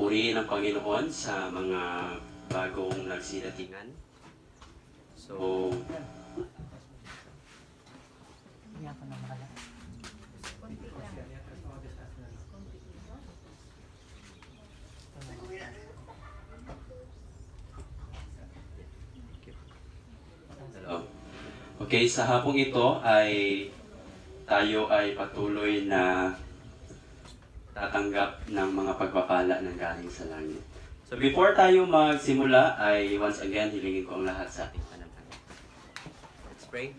purihin ang Panginoon sa mga bagong nagsidatingan. So, okay, sa hapong ito ay tayo ay patuloy na tatanggap ng mga pagpapala ng galing sa langit. So before tayo magsimula ay once again hilingin ko ang lahat sa ating panalangin. Let's pray.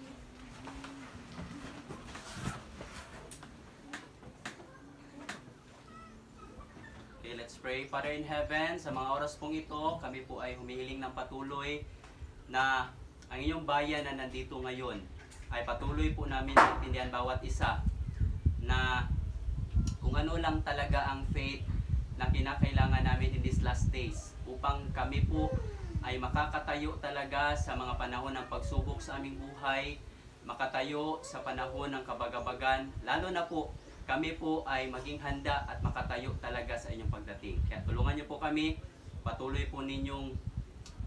Okay, let's pray. Father in heaven, sa mga oras pong ito, kami po ay humihiling ng patuloy na ang inyong bayan na nandito ngayon ay patuloy po namin naintindihan bawat isa na kung ano lang talaga ang faith na kinakailangan namin in these last days upang kami po ay makakatayo talaga sa mga panahon ng pagsubok sa aming buhay, makatayo sa panahon ng kabagabagan, lalo na po kami po ay maging handa at makatayo talaga sa inyong pagdating. Kaya tulungan niyo po kami, patuloy po ninyong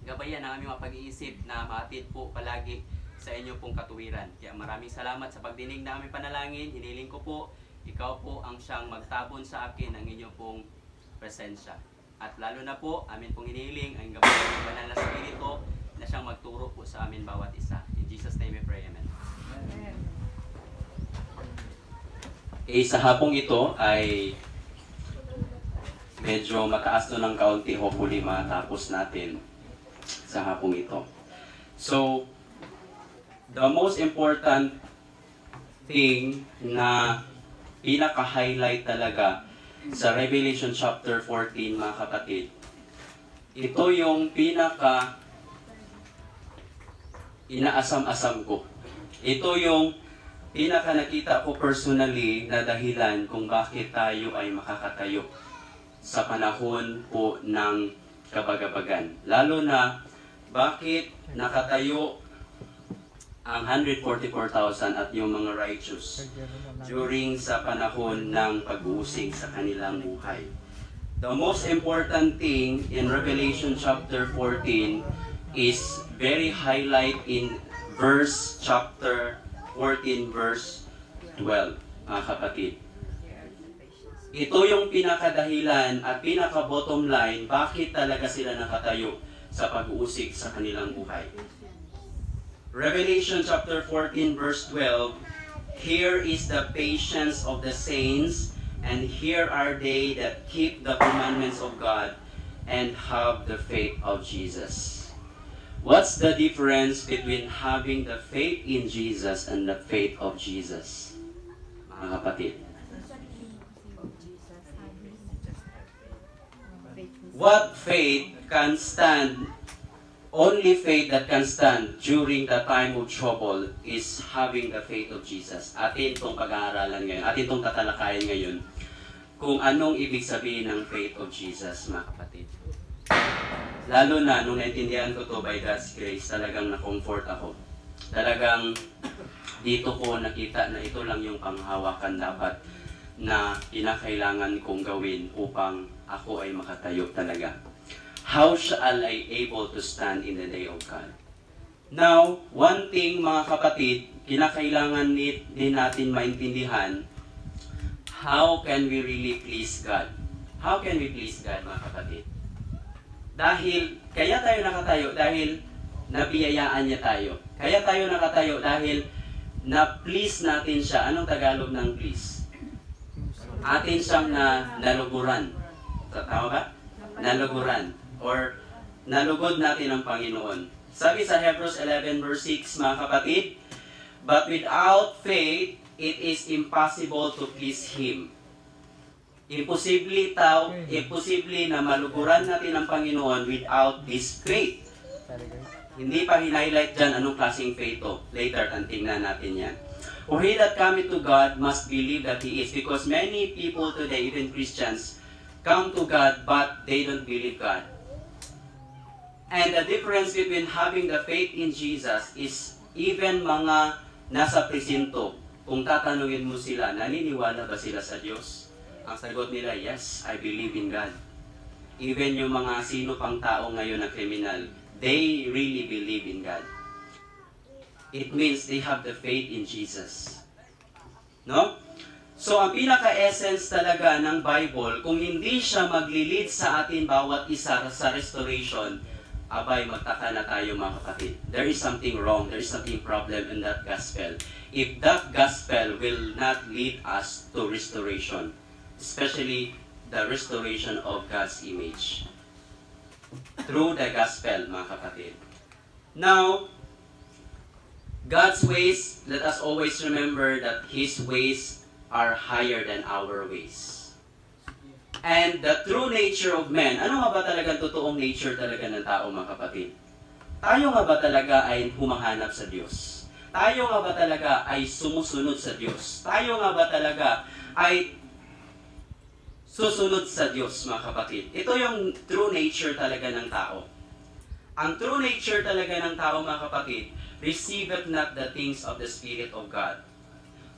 gabayan ang aming mga pag-iisip na maatid po palagi sa inyo pong katuwiran. Kaya maraming salamat sa pagdinig na aming panalangin. Hiniling ko po, ikaw po ang siyang magtabon sa akin ng inyong pong presensya. At lalo na po, amin pong hiniling ang gabayan ng Banal na Espiritu na siyang magturo po sa amin bawat isa. In Jesus' name we pray, Amen. Okay, sa hapong ito ay medyo mataas to ng kaunti. Hopefully matapos natin sa hapong ito. So, the most important thing na pinaka-highlight talaga sa Revelation chapter 14, mga kapatid, ito yung pinaka inaasam-asam ko. Ito yung pinaka nakita ko personally na dahilan kung bakit tayo ay makakatayo sa panahon po ng kabagabagan. Lalo na, bakit nakatayo ang 144,000 at yung mga righteous during sa panahon ng pag-uusig sa kanilang buhay. The most important thing in Revelation chapter 14 is very highlight in chapter 14 verse 12, mga kapatid. Ito yung pinakadahilan at pinaka-bottom line bakit talaga sila nakatayo sa pag-uusig sa kanilang buhay. Revelation chapter 14 verse 12, here is the patience of the saints, and here are they that keep the commandments of God and have the faith of Jesus. What's the difference between having the faith in Jesus and the faith of Jesus, mga kapatid? What faith can stand? Only faith that can stand during the time of trouble is having the faith of Jesus. Atin itong pag-aaralan ngayon, atin itong tatalakayin ngayon kung anong ibig sabihin ng faith of Jesus, mga kapatid. Lalo na, nung naintindihan ko to by God's grace, talagang na-comfort ako. Talagang dito ko nakita na ito lang yung panghawakan dapat na kinakailangan kong gawin upang ako ay makatayo talaga. How shall I able to stand in the day of God? Now, one thing, mga kapatid, kinakailangan din natin maintindihan, how can we really please God? How can we please God, mga kapatid? Kaya tayo nakatayo dahil nabiyayaan niya tayo. Kaya tayo nakatayo dahil na-please natin siya. Anong Tagalog ng please? Atin siyang naluguran. Tama ba? Naluguran. Or nalugod natin ang Panginoon. Sabi sa Hebrews 11 verse 6, mga kapatid, but without faith, it is impossible to please Him. Imposible na maluguran natin ang Panginoon without this faith. Hindi pa highlight dyan anong klaseng faith to. Later, tingnan natin yan. For he that cometh to God must believe that He is. Because many people today, even Christians, come to God but they don't believe God. And the difference between having the faith in Jesus is even mga nasa presinto, kung tatanungin mo sila, naniniwala ba sila sa Diyos? Ang sagot nila, yes, I believe in God. even yung mga sino pang tao ngayon na kriminal, they really believe in God. It means they have the faith in Jesus. No? So, ang pinaka-essence talaga ng Bible, kung hindi siya maglilid sa atin bawat isa sa restoration, abay, magtaka na tayo mga kapatid. There is something wrong, there is something problem in that gospel. If that gospel will not lead us to restoration, especially the restoration of God's image. Through the gospel, mga kapatid. Now, God's ways, let us always remember that His ways are higher than our ways. And the true nature of man, ano nga ba talagang totoong nature talaga ng tao, mga kapatid? Tayo nga ba talaga ay humahanap sa Diyos? Tayo nga ba talaga ay sumusunod sa Diyos? Tayo nga ba talaga ay susunod sa Diyos, mga kapatid? Ito yung true nature talaga ng tao. Ang true nature talaga ng tao, mga kapatid, receiveth not the things of the Spirit of God,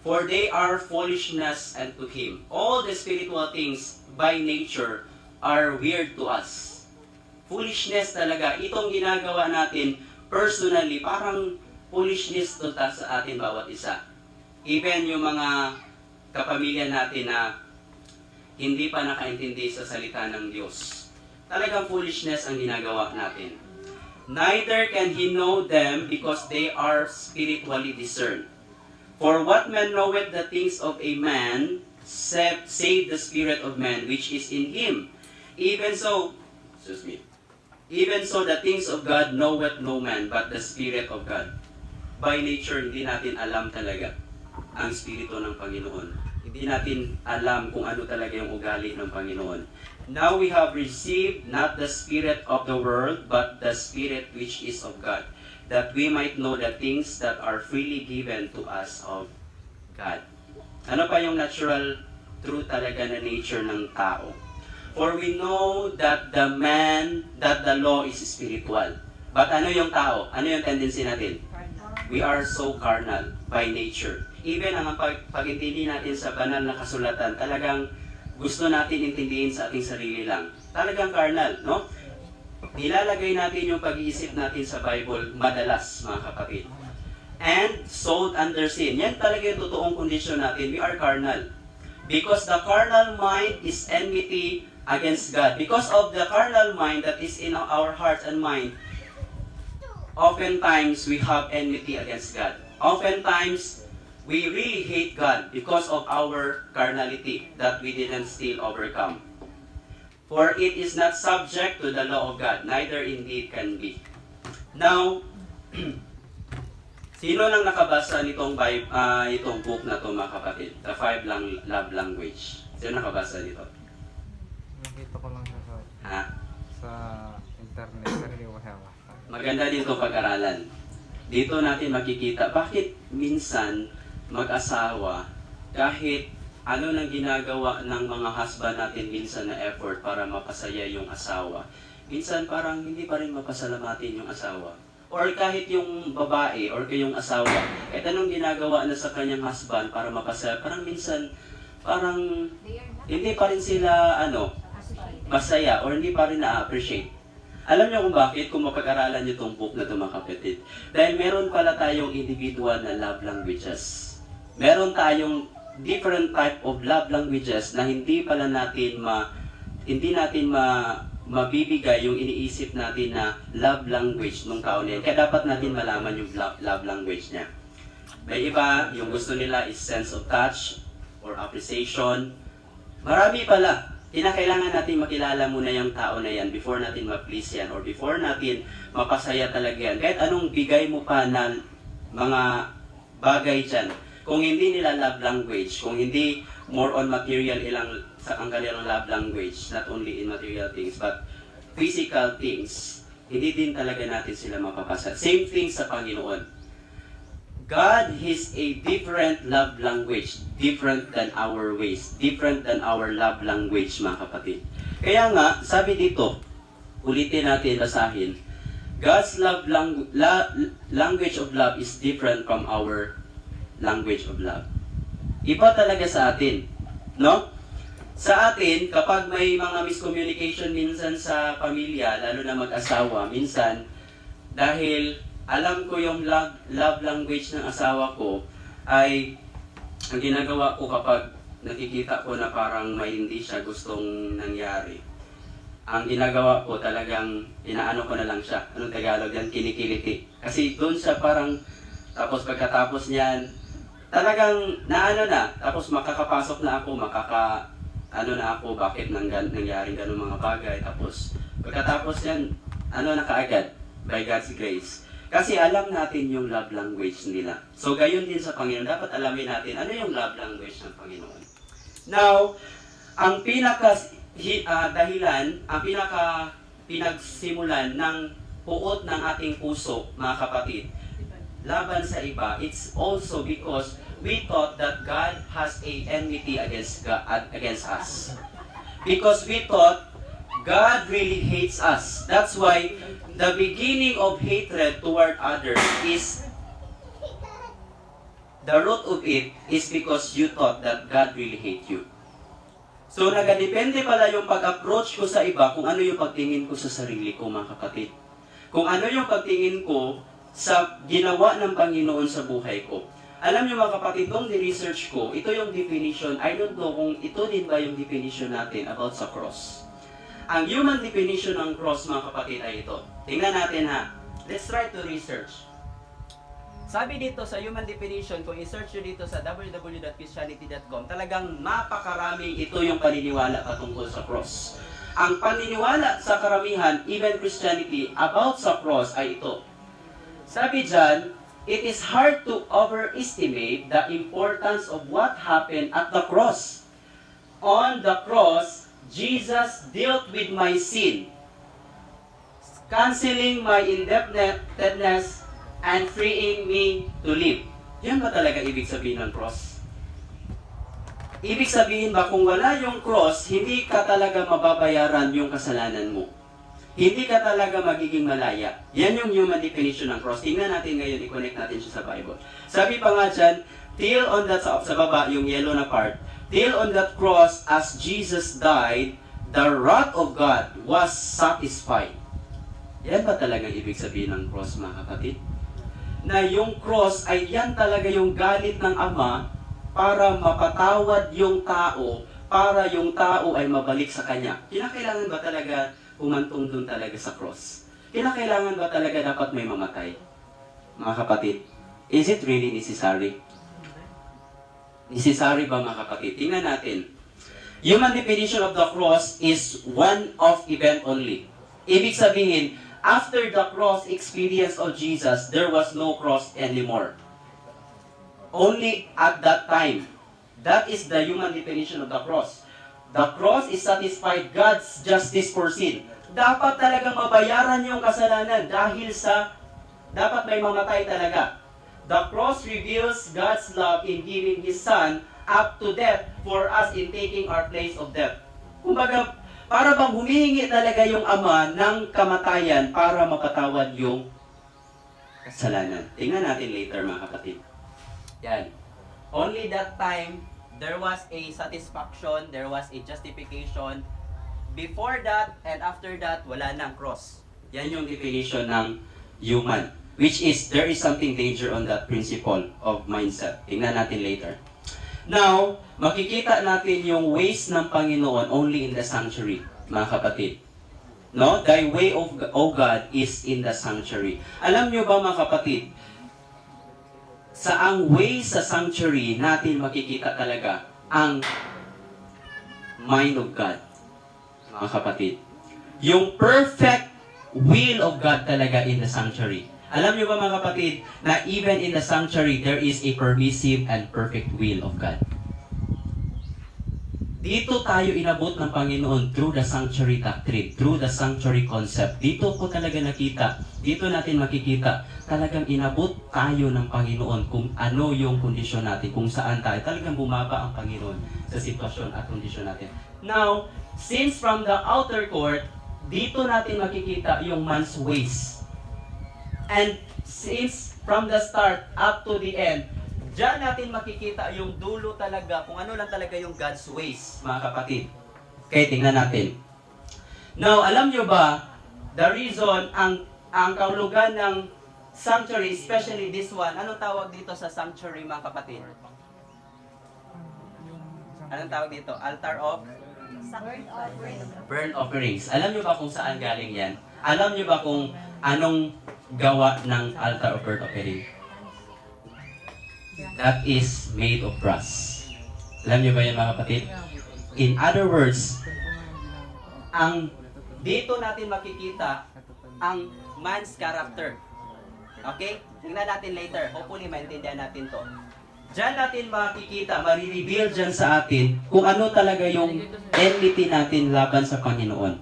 for they are foolishness unto Him. All the spiritual things by nature are weird to us. Foolishness talaga. Itong ginagawa natin personally, parang foolishness to sa atin bawat isa. Even yung mga kapamilya natin na hindi pa nakaintindi sa salita ng Diyos. Talagang foolishness ang ginagawa natin. Neither can he know them because they are spiritually discerned. For what man knoweth the things of a man, save the spirit of man which is in him. Even so the things of God knoweth no man but the Spirit of God. By nature, hindi natin alam talaga ang Espiritu ng Panginoon. Hindi natin alam kung ano talaga yung ugali ng Panginoon. Now we have received not the spirit of the world, but the Spirit which is of God, that we might know the things that are freely given to us of God. Ano pa yung natural truth talaga na nature ng tao? For we know that the law is spiritual. But ano yung tao? Ano yung tendency natin? We are so carnal by nature. Even ang pag-intindi natin sa banal na kasulatan, talagang gusto natin intindihin sa ating sarili lang. Talagang carnal, no? Nilalagay natin yung pag-iisip natin sa Bible madalas, mga kapatid. And sold under sin. Yan talaga yung totoong kondisyon natin. We are carnal. Because the carnal mind is enmity against God. Because of the carnal mind that is in our hearts and mind, oftentimes we have enmity against God. Oftentimes, we really hate God because of our carnality that we didn't still overcome. For it is not subject to the law of God, neither indeed can be. Now, sino nang nakabasa nitong itong book na to, mga kapatid? The 5 Love Language. Sino nakabasa nito? Nakita ko lang sa internet, sa Liwahewa. Maganda din itong pag-aralan. Dito natin makikita bakit minsan mag-asawa, kahit ano nang ginagawa ng mga husband natin minsan na effort para mapasaya yung asawa, minsan parang hindi pa rin mapasalamatin yung asawa. Or kahit yung babae or yung asawa, kahit anong ginagawa na sa kanyang husband para mapasaya, parang minsan, parang hindi pa rin sila masaya or hindi pa rin na-appreciate. Alam niyo kung bakit? Kung mapag-aralan niyo itong book na ito, mga kapatid. Dahil meron pala tayong individual na love languages. Meron tayong different type of love languages na hindi natin mabibigay yung iniisip natin na love language ng tao niya. Kaya dapat natin malaman yung love language niya. May iba, yung gusto nila is sense of touch or appreciation. Marami pala. Kinakailangan natin makilala muna yung tao na yan before natin ma-please yan or before natin mapasaya talaga yan. Kahit anong bigay mo pa na mga bagay dyan, kung hindi nila love language, kung hindi more on material ang kanilang love language, not only in material things, but physical things, hindi din talaga natin sila mapapasa. Same thing sa Panginoon. God has a different love language, different than our ways, different than our love language, mga kapatid. Kaya nga, sabi dito, ulitin natin, basahin, God's language of love is different from our language of love. Iba talaga sa atin, no? sa atin, kapag may mga miscommunication minsan sa pamilya, lalo na mag-asawa, minsan, dahil alam ko yung love language ng asawa ko, ay ang ginagawa ko kapag nakikita ko na parang may hindi siya gustong nangyari, ang ginagawa ko talagang inaano ko na lang siya. Anong Tagalog yan? Kinikiliti. Kasi doon siya parang, tapos pagkatapos niyan, talagang naano na, tapos makakapasok na ako, ano na ako, bakit nangyari ganun mga bagay. Tapos pagkatapos yan, ano na kaagad, by God's grace. Kasi alam natin yung love language nila. So gayon din sa Panginoon, dapat alamin natin ano yung love language ng Panginoon. Now, ang dahilan, ang pinagsimulan ng puot ng ating puso, mga kapatid, laban sa iba, it's also because we thought that God has a enmity against us. Because we thought God really hates us. That's why the beginning of hatred toward others is, the root of it is because you thought that God really hates you. So, nagadepende pala yung pag-approach ko sa iba kung ano yung pagtingin ko sa sarili ko, mga kapatid. Kung ano yung pagtingin ko sa ginawa ng Panginoon sa buhay ko. Alam niyo mga kapatid, nung ni-research ko, ito yung definition, I don't know kung ito din ba yung definition natin about sa cross. Ang human definition ng cross, mga kapatid, ay ito. Tingnan natin ha. Let's try to research. Sabi dito sa human definition, kung i-search nyo dito sa www.christianity.com, talagang napakaraming ito yung paniniwala patungkol sa cross. Ang paniniwala sa karamihan, even Christianity, about sa cross ay ito. Sabi dyan, it is hard to overestimate the importance of what happened at the cross. On the cross, Jesus dealt with my sin, canceling my indebtedness and freeing me to live. Yan ba talaga ibig sabihin ng cross? Ibig sabihin ba kung wala yung cross, hindi ka talaga mababayaran yung kasalanan mo? Hindi ka talaga magiging malaya. Yan yung human definition ng cross. Tingnan natin ngayon, i-connect natin siya sa Bible. Sabi pa nga dyan, till on that, sa baba, yung yellow na part, till on that cross, as Jesus died, the wrath of God was satisfied. Yan ba talagang ibig sabihin ng cross, mga kapatid? Na yung cross ay yan talaga yung galit ng Ama para mapatawad yung tao, para yung tao ay mabalik sa Kanya. Kinakailangan ba talaga humantong dun talaga sa cross? Kinakailangan ba talaga dapat may mamatay? Mga kapatid, is it really necessary? Necessary ba, mga kapatid? Tingnan natin. Human definition of the cross is one of event only. Ibig sabihin, after the cross experience of Jesus, there was no cross anymore. Only at that time. That is the human definition of the cross. The cross is satisfied God's justice for sin. Dapat talaga mabayaran yung kasalanan dahil sa dapat may mamatay talaga. The cross reveals God's love in giving His Son up to death for us in taking our place of death. Kumbaga, para bang humihingi talaga yung Ama ng kamatayan para mapatawad yung kasalanan. Tingnan natin later, mga kapatid. Yan. Only that time, there was a satisfaction, there was a justification. Before that and after that, wala nang cross. Yan yung definition ng human. Which is, there is something danger on that principle of mindset. Tingnan natin later. Now, makikita natin yung ways ng Panginoon only in the sanctuary, mga kapatid. No? Thy way of God is in the sanctuary. Alam nyo ba, mga kapatid, sa ang way sa sanctuary natin makikita talaga ang mind of God, mga kapatid. Yung perfect will of God talaga in the sanctuary. Alam niyo ba, mga kapatid, na even in the sanctuary, there is a permissive and perfect will of God. Dito tayo inabot ng Panginoon through the sanctuary doctrine, through the sanctuary concept. Dito ko talaga nakita, dito natin makikita, talagang inabot tayo ng Panginoon kung ano yung kondisyon natin, kung saan tayo. Talagang bumaba ang Panginoon sa sitwasyon at kondisyon natin. Now, since from the outer court, dito natin makikita yung man's ways. And since from the start up to the end, Diyan natin makikita yung dulo talaga, kung ano lang talaga yung God's ways, mga kapatid. Okay, tingnan natin. Now, alam nyo ba, the reason, ang kahulugan ng sanctuary, especially this one, anong tawag dito sa sanctuary, mga kapatid? Anong tawag dito? Altar of? Burnt offerings. Alam nyo ba kung saan galing yan? Alam nyo ba kung anong gawa ng altar of burnt offering? That is made of brass. Alam nyo ba yan, mga kapatid? In other words, dito natin makikita ang man's character. Okay? Tingnan natin later. Hopefully, maintindihan natin to. Diyan natin makikita, marireveal dyan sa atin kung ano talaga yung enmity natin laban sa Panginoon.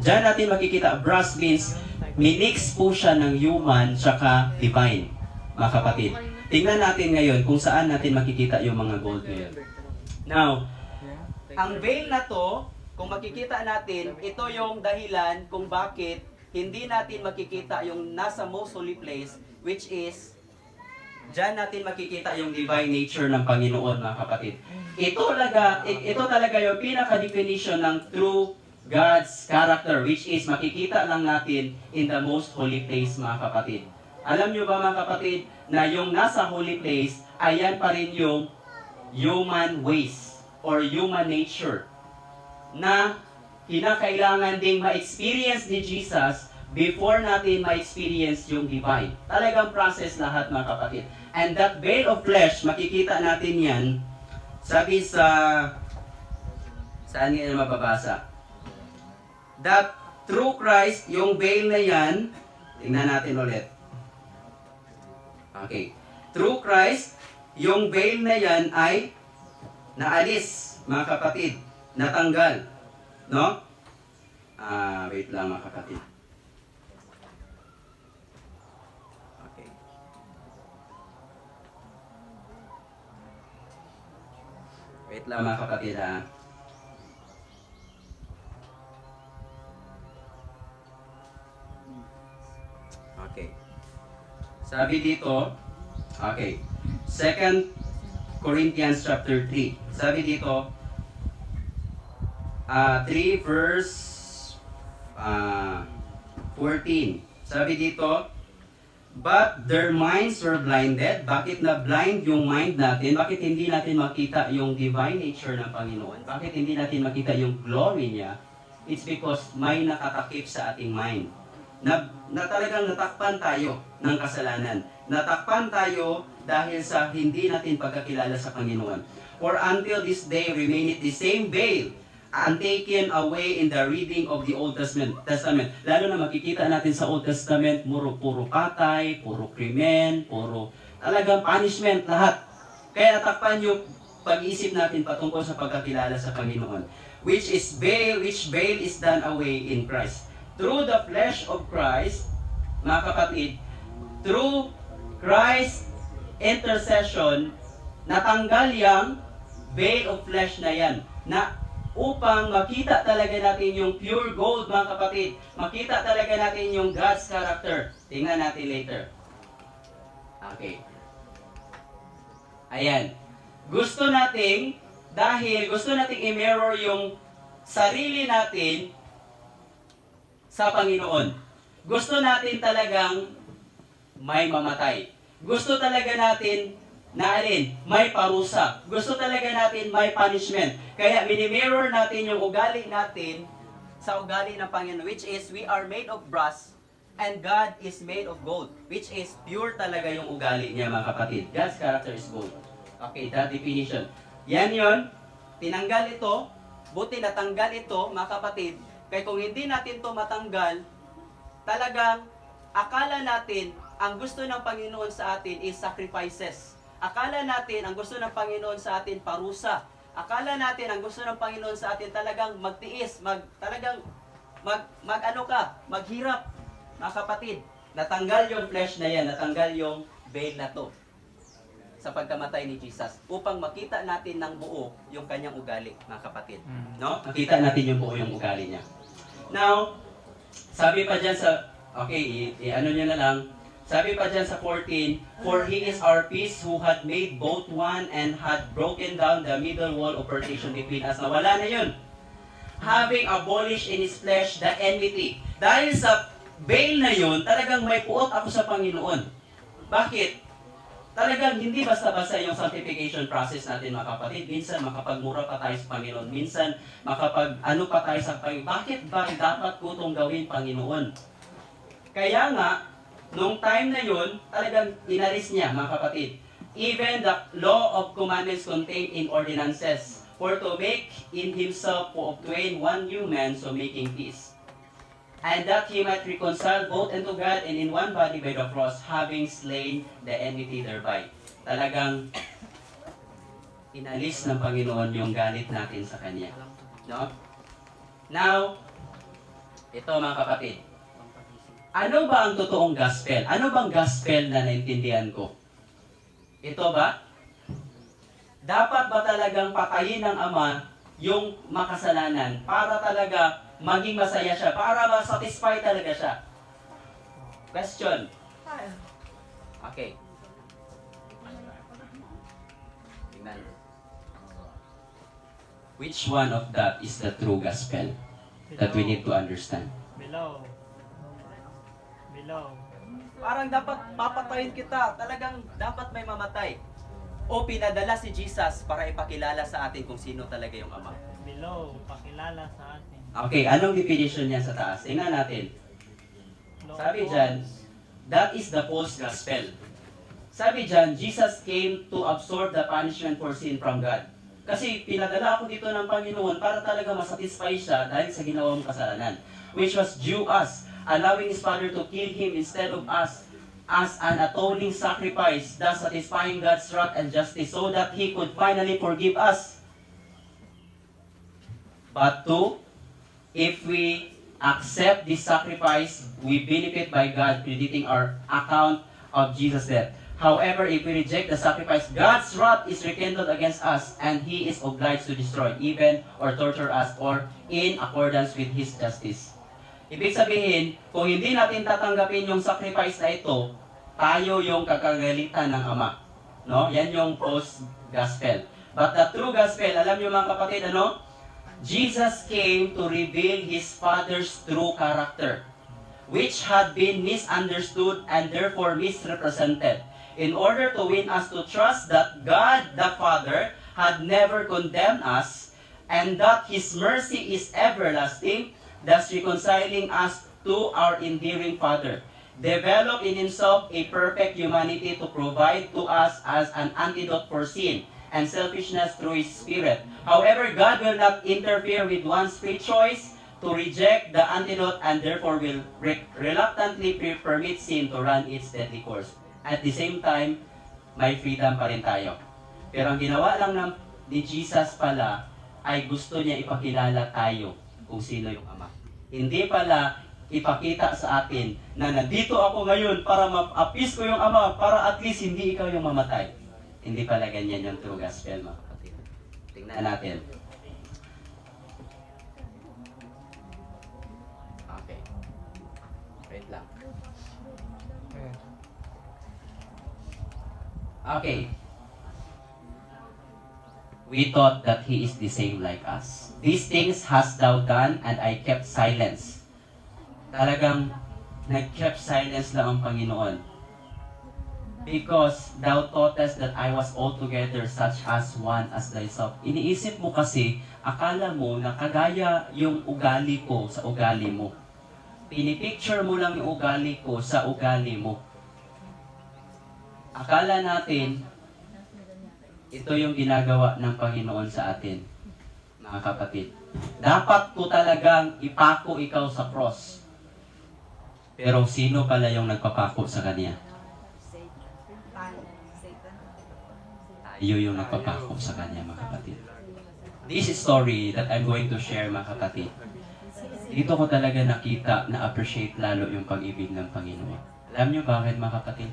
Diyan natin makikita, brass means minix po siya ng human tsaka divine, mga kapatid. Tingnan natin ngayon kung saan natin makikita yung mga gold ngayon. Now, ang veil na to, kung makikita natin, ito yung dahilan kung bakit hindi natin makikita yung nasa most holy place, which is, diyan natin makikita yung divine nature ng Panginoon, mga kapatid. Ito talaga yung pinaka-definition ng true God's character, which is makikita lang natin in the most holy place, mga kapatid. Alam nyo ba, mga kapatid, na yung nasa holy place, ayan pa rin yung human ways or human nature na kinakailangan ding ma-experience ni Jesus before natin ma-experience yung divine. Talagang process lahat, mga kapatid. And that veil of flesh, makikita natin yan, sabi saan nga mababasa? That through Christ, yung veil na yan, tingnan natin ulit. Okay. Through Christ, yung veil na yan ay naalis, mga kapatid. Natanggal. No? Wait lang, mga kapatid. Okay. Wait lang, mga kapatid, ha. Okay. Sabi dito, okay, 2 Corinthians chapter 3. Sabi dito, 3 verse 14. Sabi dito, but their minds were blinded. Bakit na blind yung mind natin? Bakit hindi natin makita yung divine nature ng Panginoon? Bakit hindi natin makita yung glory niya? It's because may nakatakip sa ating mind. Na talagang natakpan tayo ng kasalanan. Natakpan tayo dahil sa hindi natin pagkakilala sa Panginoon. For until this day remaineth the same veil, untaken away in the reading of the Old Testament. Lalo na makikita natin sa Old Testament, puro patay, puro krimen, puro talagang punishment, lahat. Kaya natakpan yung pag-iisip natin patungkol sa pagkakilala sa Panginoon. Which veil is done away in Christ. Through the flesh of Christ, mga kapatid, through Christ's intercession, natanggal yung veil of flesh na yan, na upang makita talaga natin yung pure gold, mga kapatid. Makita talaga natin yung God's character. Tingnan natin later. Okay. Ayan. Gusto nating i-mirror yung sarili natin sa Panginoon. Gusto natin talagang may mamatay. Gusto talaga natin may parusa. Gusto talaga natin may punishment. Kaya minimirror natin yung ugali natin sa ugali ng Panginoon, which is we are made of brass and God is made of gold, which is pure talaga yung ugali niya, mga kapatid. God's character is gold. Okay, that definition. Yan yon. Tinanggal ito. Buti natanggal ito, mga kapatid. Kaya kung hindi natin to matanggal, talagang akala natin ang gusto ng Panginoon sa atin is sacrifices. Akala natin ang gusto ng Panginoon sa atin parusa. Akala natin ang gusto ng Panginoon sa atin talagang magtiis, maghirap. Mga kapatid, natanggal yung flesh na yan, natanggal yung veil na to sa pagkamatay ni Jesus upang makita natin ng buo yung kanyang ugali, mga kapatid. No? Makita natin yung buo yung ugali niya. Now, sabi pa dyan sa, okay, ano nyo na lang, Sabi pa dyan sa 14, "For He is our peace who had made both one and had broken down the middle wall of partition between us." Nawala na yun. "Having abolished in His flesh the enmity." Dahil sa veil na yun, talagang may puot ako sa Panginoon. Bakit? Talagang hindi basta-basta yung sanctification process natin, mga kapatid. Minsan makapagmura pa tayo sa Panginoon. Minsan makapag-ano pa tayo sa Panginoon. Bakit ba dapat ko itong gawin, Panginoon? Kaya nga, nung time na yun, talagang inalis niya, mga kapatid. Even the law of commandments contained in ordinances, for to make in Himself of twain one new man, so making peace. And that He might reconcile both unto God and in one body by the cross, having slain the enmity thereby. Talagang inalis ng Panginoon yung galit natin sa Kanya. No? Now, ito mga kapatid. Ano ba ang totoong gospel? Ano bang gospel na naintindihan ko? Ito ba? Dapat ba talagang patayin ng Ama yung makasalanan para talaga maging masaya siya, para ma-satisfy talaga siya? Question. Okay. Tingnan. Which one of that is the true gospel that we need to understand? Below. Parang dapat papatayin kita, talagang dapat may mamatay. O pinadala si Jesus para ipakilala sa atin kung sino talaga yung Ama. Below, pakilala sa atin. Okay, anong definition niya sa taas? Tingnan natin. Sabi dyan, that is the false gospel. Sabi dyan, Jesus came to absorb the punishment for sin from God. Kasi pinadala ako dito ng Panginoon para talaga masatisfy siya dahil sa ginawang kasalanan, which was due us, allowing His Father to kill Him instead of us as an atoning sacrifice, thus satisfying God's wrath and justice so that He could finally forgive us. But two, if we accept this sacrifice, we benefit by God crediting our account of Jesus' death. However, if we reject the sacrifice, God's wrath is rekindled against us and He is obliged to destroy, even or torture us, or in accordance with His justice. Ibig sabihin, kung hindi natin tatanggapin yung sacrifice na ito, tayo yung kakagalitan ng Ama. No? Yan yung false gospel. But the true gospel, alam niyo mga kapatid, ano? Jesus came to reveal His Father's true character, which had been misunderstood and therefore misrepresented, in order to win us to trust that God the Father had never condemned us, and that His mercy is everlasting, thus reconciling us to our endearing Father, developed in Himself a perfect humanity to provide to us as an antidote for sin and selfishness through His Spirit. However, God will not interfere with one's free choice to reject the antidote and therefore will reluctantly permit sin to run its deadly course. At the same time, may freedom pa rin tayo. Pero ang ginawa lang ni Jesus pala ay gusto niya ipakilala tayo kung sino yung Ama. Hindi pala ipakita sa atin na nandito ako ngayon para ma-appease ko yung Ama, para at least hindi ikaw yung mamatay. Hindi pala ganyan yung true gospel, mga kapatid. Tingnan natin. Okay. Wait lang. Okay. We thought that He is the same like us. These things hast thou done, and I kept silence. Talagang nag-kept silence lang ang Panginoon. Because thou thoughtest that I was altogether such as one as thyself. Iniisip mo kasi, akala mo na kagaya yung ugali ko sa ugali mo. Pinipicture mo lang yung ugali ko sa ugali mo. Akala natin, ito yung ginagawa ng Panginoon sa atin, mga kapatid. Dapat ko talagang ipako ikaw sa cross. Pero sino pala yung nagpapako sa Kanya? Tayo yung nagpapako sa Kanya, mga kapatid. This story that I'm going to share, mga kapatid, dito ko talaga nakita, na-appreciate lalo yung pag-ibig ng Panginoon. Alam niyo bakit, mga kapatid?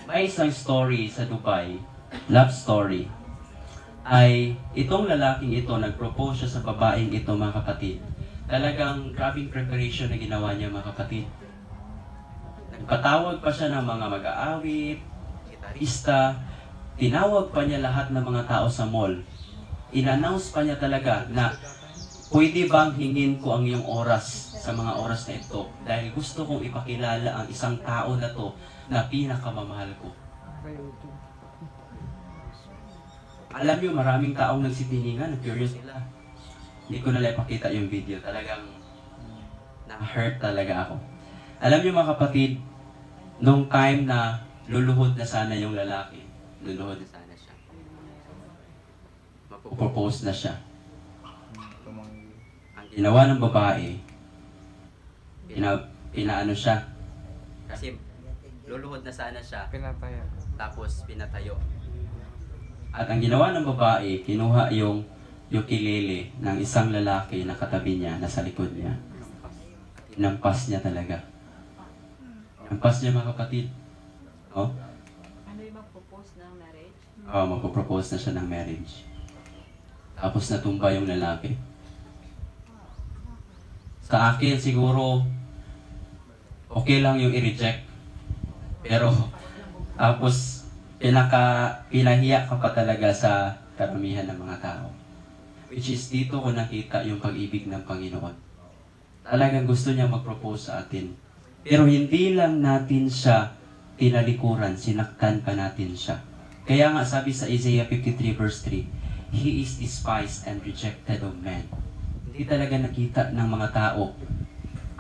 May isang story sa Dubai, love story, ay itong lalaking ito, nag-propose siya sa babaeng ito, mga kapatid. Talagang grabing preparation na ginawa niya, mga kapatid. Patawag pa siya ng mga mag-aawit, gitarista, tinawag pa niya lahat ng mga tao sa mall. In-announce pa niya talaga na pwede bang hingin ko ang iyong oras sa mga oras na ito dahil gusto kong ipakilala ang isang tao na to na pinakamamahal ko. Alam niyo, maraming taong nagsitiningan, curious sila. Hindi ko nalang ipakita yung video. Talagang na-hurt talaga ako. Alam niyo mga kapatid, nung time na luluhod na sana yung lalaki, luluhod na sana siya. Mapopropose na siya. Ang ginawa ng babae, pinaano siya. Kasi luluhod na sana siya, Pinataya. tapos pinatayo. At ang ginawa ng babae, kinuha yung ukulele ng isang lalaki na katabi niya, nasa likod niya. Inampas niya talaga. Inampas niya mga kapatid. Oh? Ano yung mag-propose ng marriage? Oh, magpo-propose na siya ng marriage. Tapos natumba yung lalaki. Sa akin siguro, okay lang yung i-reject. Pero, tapos, pinahiya ka pa talaga sa karamihan ng mga tao. Which is dito ko nakita yung pag-ibig ng Panginoon. Talagang gusto niya mag-propose sa atin. Pero hindi lang natin siya tinalikuran, sinaktan pa natin siya. Kaya nga sabi sa Isaiah 53 verse 3, He is despised and rejected of men. Hindi talaga nakita ng mga tao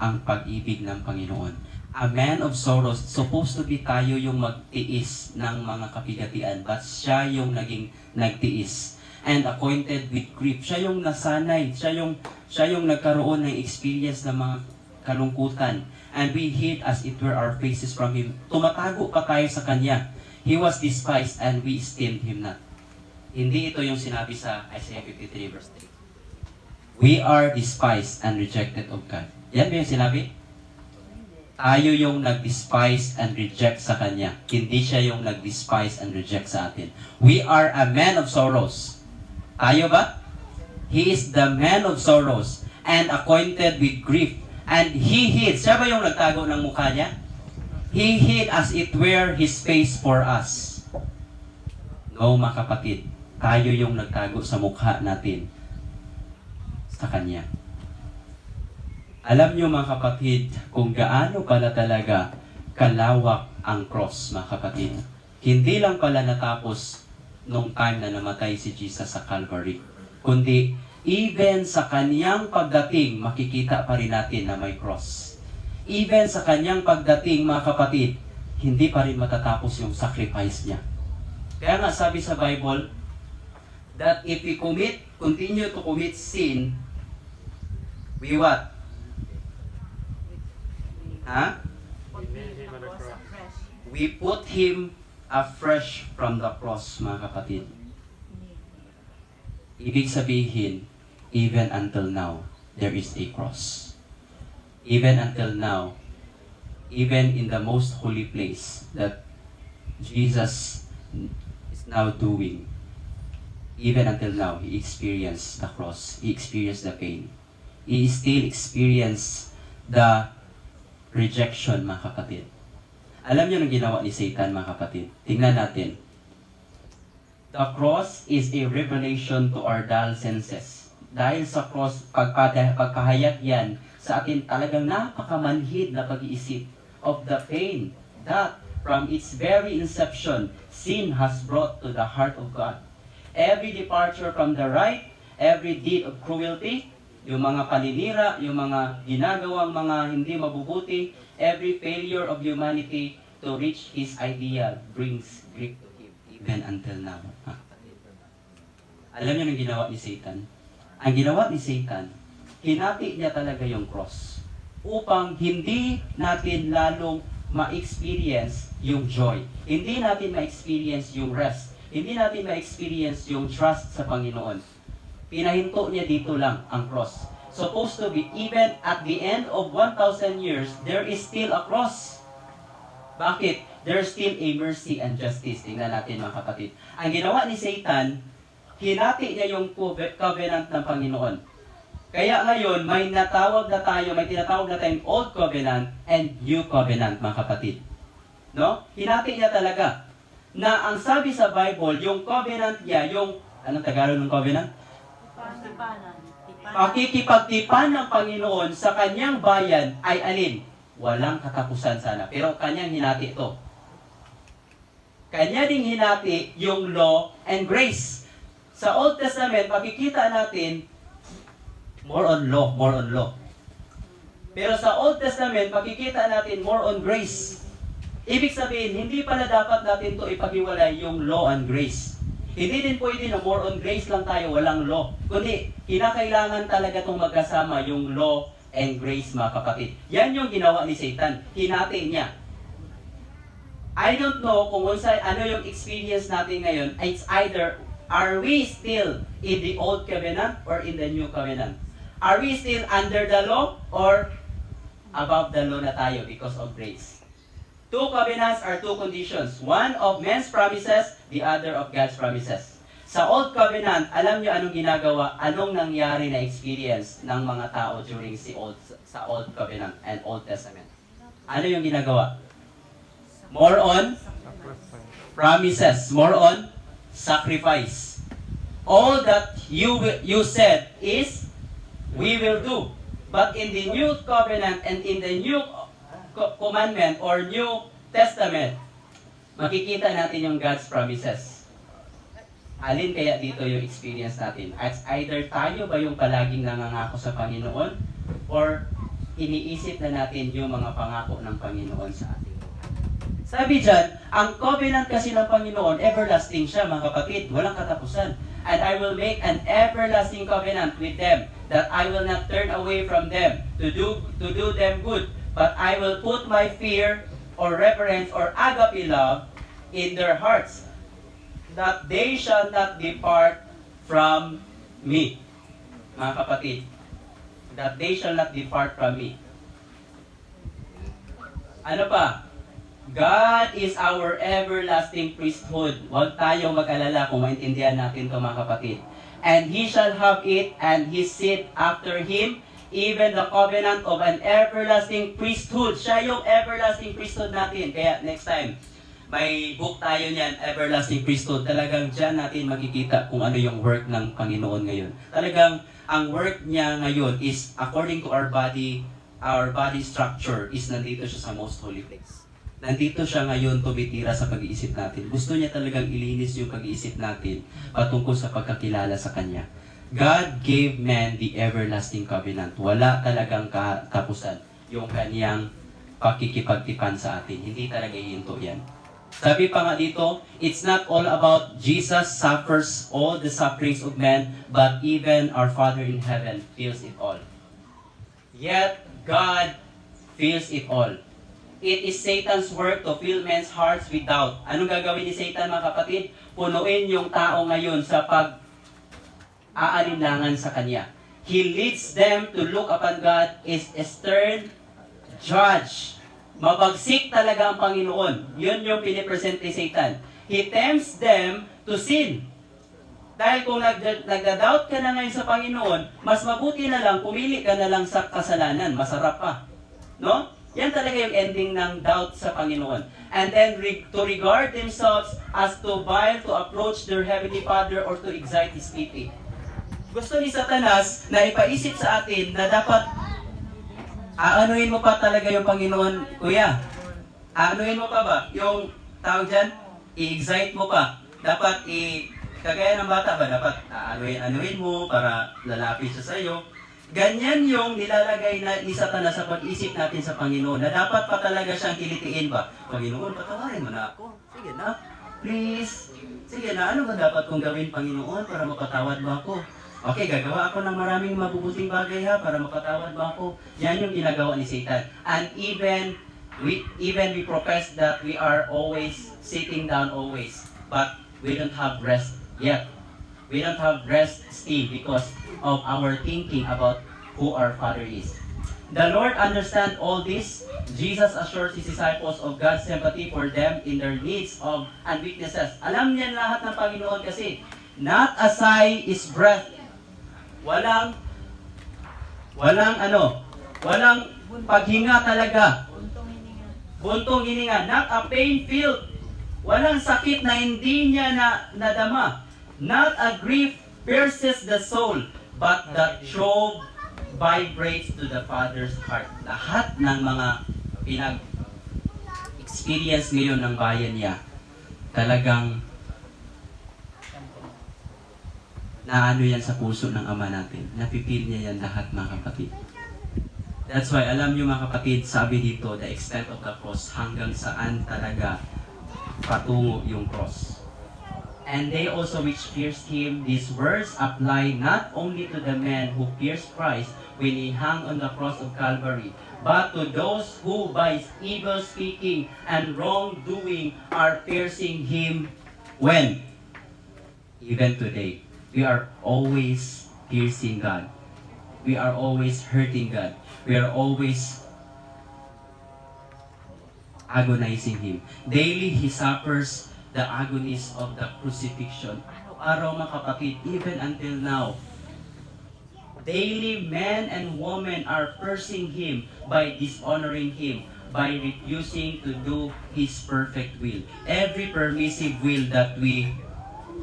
ang pag-ibig ng Panginoon. A man of sorrows, supposed to be tayo yung magtiis ng mga kapigatian, but siya yung naging nagtiis. And acquainted with grief. Siya yung nasanay, siya yung nagkaroon ng experience ng mga kalungkutan. And we hid as it were our faces from Him. Tumatago pa tayo sa Kanya. He was despised and we esteemed Him not. Hindi ito yung sinabi sa Isaiah 53 verse 3. We are despised and rejected of God. Yan ba yung sinabi? Tayo yung nag-despise and reject sa Kanya. Hindi siya yung nag-despise and reject sa atin. We are a man of sorrows. Tayo ba? He is the man of sorrows and acquainted with grief. And He hid. Siya ba yung nagtago ng mukha niya? He hid as it were His face for us. No, mga kapatid. Tayo yung nagtago sa mukha natin sa Kanya. Alam niyo mga kapatid, kung gaano pala talaga kalawak ang cross, mga kapatid. Hindi lang pala natapos nung time na namatay si Jesus sa Calvary, kundi even sa Kanyang pagdating, makikita pa rin natin na may cross. Even sa Kanyang pagdating, mga kapatid, hindi pa rin matatapos yung sacrifice niya. Kaya nga sabi sa Bible, that if we continue to commit sin, we what? Put him across afresh. We put Him afresh from the cross, mga kapatid. Ibig sabihin, even until now, there is a cross. Even until now, even in the most holy place that Jesus is now doing, even until now, He experienced the cross. He experienced the pain. He still experienced the rejection, mga kapatid. Alam niyo ang ginawa ni Satan, mga kapatid? Tingnan natin. The cross is a revelation to our dull senses. Dahil sa cross, pagkahayag yan, sa atin talagang napakamanhid na pag-iisip of the pain that from its very inception, sin has brought to the heart of God. Every departure from the right, every deed of cruelty, yung mga paninira, yung mga ginagawang mga hindi mabubuti, every failure of humanity to reach His ideal brings grief to Him, even until now. Alam niyo ang ginawa ni Satan? Ang ginawa ni Satan, hinati niya talaga yung cross upang hindi natin lalong ma-experience yung joy. Hindi natin ma-experience yung rest. Hindi natin ma-experience yung trust sa Panginoon. Pinahinto niya dito lang ang cross. Supposed to be, even at the end of 1,000 years, there is still a cross. Bakit? There's still a mercy and justice. Tingnan natin mga kapatid. Ang ginawa ni Satan, hinati niya yung covenant ng Panginoon. Kaya ngayon, may tinatawag na tayong Old Covenant and New Covenant, mga kapatid. No? Hinati niya talaga. Na ang sabi sa Bible, yung covenant niya, yung, anong Tagalog ng covenant? Tipanan. Pakikipagtipan ng Panginoon sa kanyang bayan ay alin? Walang katapusan sana. Pero kanyang hinati ito. Kanya ding hinati yung law and grace. Sa Old Testament, makikita natin, more on law. Pero sa Old Testament, makikita natin more on grace. Ibig sabihin, hindi pala dapat natin to ipaghiwalay yung law and grace. Hindi din pwede na more on grace lang tayo, walang law. Kundi, kinakailangan talaga itong magkasama yung law and grace, mga kapatid. Yan yung ginawa ni Satan. Hinati niya. I don't know kung ano yung experience natin ngayon. It's either, are we still in the Old Covenant or in the New Covenant? Are we still under the law or above the law na tayo because of grace? Two covenants are two conditions. One of men's promises, the other of God's promises. Sa Old Covenant, alam niyo anong ginagawa? Anong nangyari na experience ng mga tao during sa Old Covenant and Old Testament? Ano yung ginagawa? More on promises. More on sacrifice. All that you said is, we will do. But in the New Covenant and in the New Commandment or New Testament, makikita natin yung God's promises. Alin kaya dito yung experience natin? As either tayo ba yung palaging nangangako sa Panginoon or iniisip na natin yung mga pangako ng Panginoon sa ating buhay? Sabi dyan, ang covenant kasi ng Panginoon, everlasting siya, mga kapatid. Walang katapusan. And I will make an everlasting covenant with them, that I will not turn away from them to do them good, but I will put my fear or reverence or agape love in their hearts, that they shall not depart from me. Mga kapatid, that they shall not depart from me. Ano pa? God is our everlasting priesthood. Huwag tayong mag-alala kung maintindihan natin ito, mga kapatid. And he shall have it, and his seed after him, even the covenant of an everlasting priesthood. Siya yung everlasting priesthood natin. Kaya next time, may book tayo niyan, Everlasting Priesthood. Talagang dyan natin makikita kung ano yung work ng Panginoon ngayon. Talagang ang work niya ngayon is, according to our body structure, is nandito siya sa most holy place. Nandito siya ngayon tumitira sa pag-iisip natin. Gusto niya talagang ilinis yung pag-iisip natin patungkol sa pagkakilala sa Kanya. God gave man the everlasting covenant. Wala talagang katapusan yung Kanyang pakikipagtipan sa atin. Hindi talaga hinto yan. Sabi pa nga dito, it's not all about Jesus suffers all the sufferings of man, but even our Father in heaven feels it all. Yet, God feels it all. It is Satan's work to fill men's hearts with doubt. Anong gagawin ni Satan, mga kapatid? Punuin yung tao ngayon sa pag-aalinlangan sa Kanya. He leads them to look upon God as a stern judge. Mabagsik talaga ang Panginoon. Yun yung pinipresent ni Satan. He tempts them to sin. Dahil kung nagda-doubt ka na ngayon sa Panginoon, mas mabuti na lang, pumili ka na lang sa kasalanan. Masarap pa. No? Yan talaga yung ending ng doubt sa Panginoon. And then to regard themselves as too vile to approach their Heavenly Father or to excite His pity. Gusto ni Satanas na ipaisip sa atin na dapat aanuhin mo pa talaga yung Panginoon, kuya. Aanuhin mo pa ba? Yung tawag dyan, i-excite mo pa. Dapat kagaya ng bata ba? Dapat aanuhin mo para lalapit siya sa'yo. Ganyan yung nilalagay ni Satanas sa pag-isip natin sa Panginoon, na dapat pa talaga siyang kilitiin ba? Panginoon, patawarin mo na ako. Sige na, please. Sige na, ano ba dapat kong gawin, Panginoon, para mapatawad mo ako? Okay, gagawa ako ng maraming mabubuting bagay para mapatawad mo ako. Yan yung ginagawa ni Satan. And even we profess that we are always sitting down always, but we don't have rest yet. We don't have rest still because of our thinking about who our Father is. The Lord understands all this. Jesus assures His disciples of God's sympathy for them in their needs and weaknesses. Alam niya lahat ng Panginoon kasi not a sigh is breath. Walang Walang walang paghinga talaga. Buntong hininga. Buntong hininga, not a pain-filled. Walang sakit na hindi niya nadama. Not a grief pierces the soul, but the throb vibrates to the Father's heart. Lahat ng mga experience ngayon ng bayan niya, talagang naano yan sa puso ng Ama natin. Napipil niya yan lahat, mga kapatid. That's why, alam niyo mga kapatid, sabi dito, the extent of the cross, hanggang saan talaga patungo yung cross. And they also which pierced him, these words apply not only to the man who pierced Christ when he hung on the cross of Calvary, but to those who by evil speaking and wrongdoing are piercing him when? Even today. We are always piercing God. We are always hurting God. We are always agonizing Him. Daily, He suffers the agonies of the crucifixion. Araw-araw mga kapatid, even until now. Daily, men and women are cursing Him by dishonoring Him, by refusing to do His perfect will. Every permissive will that we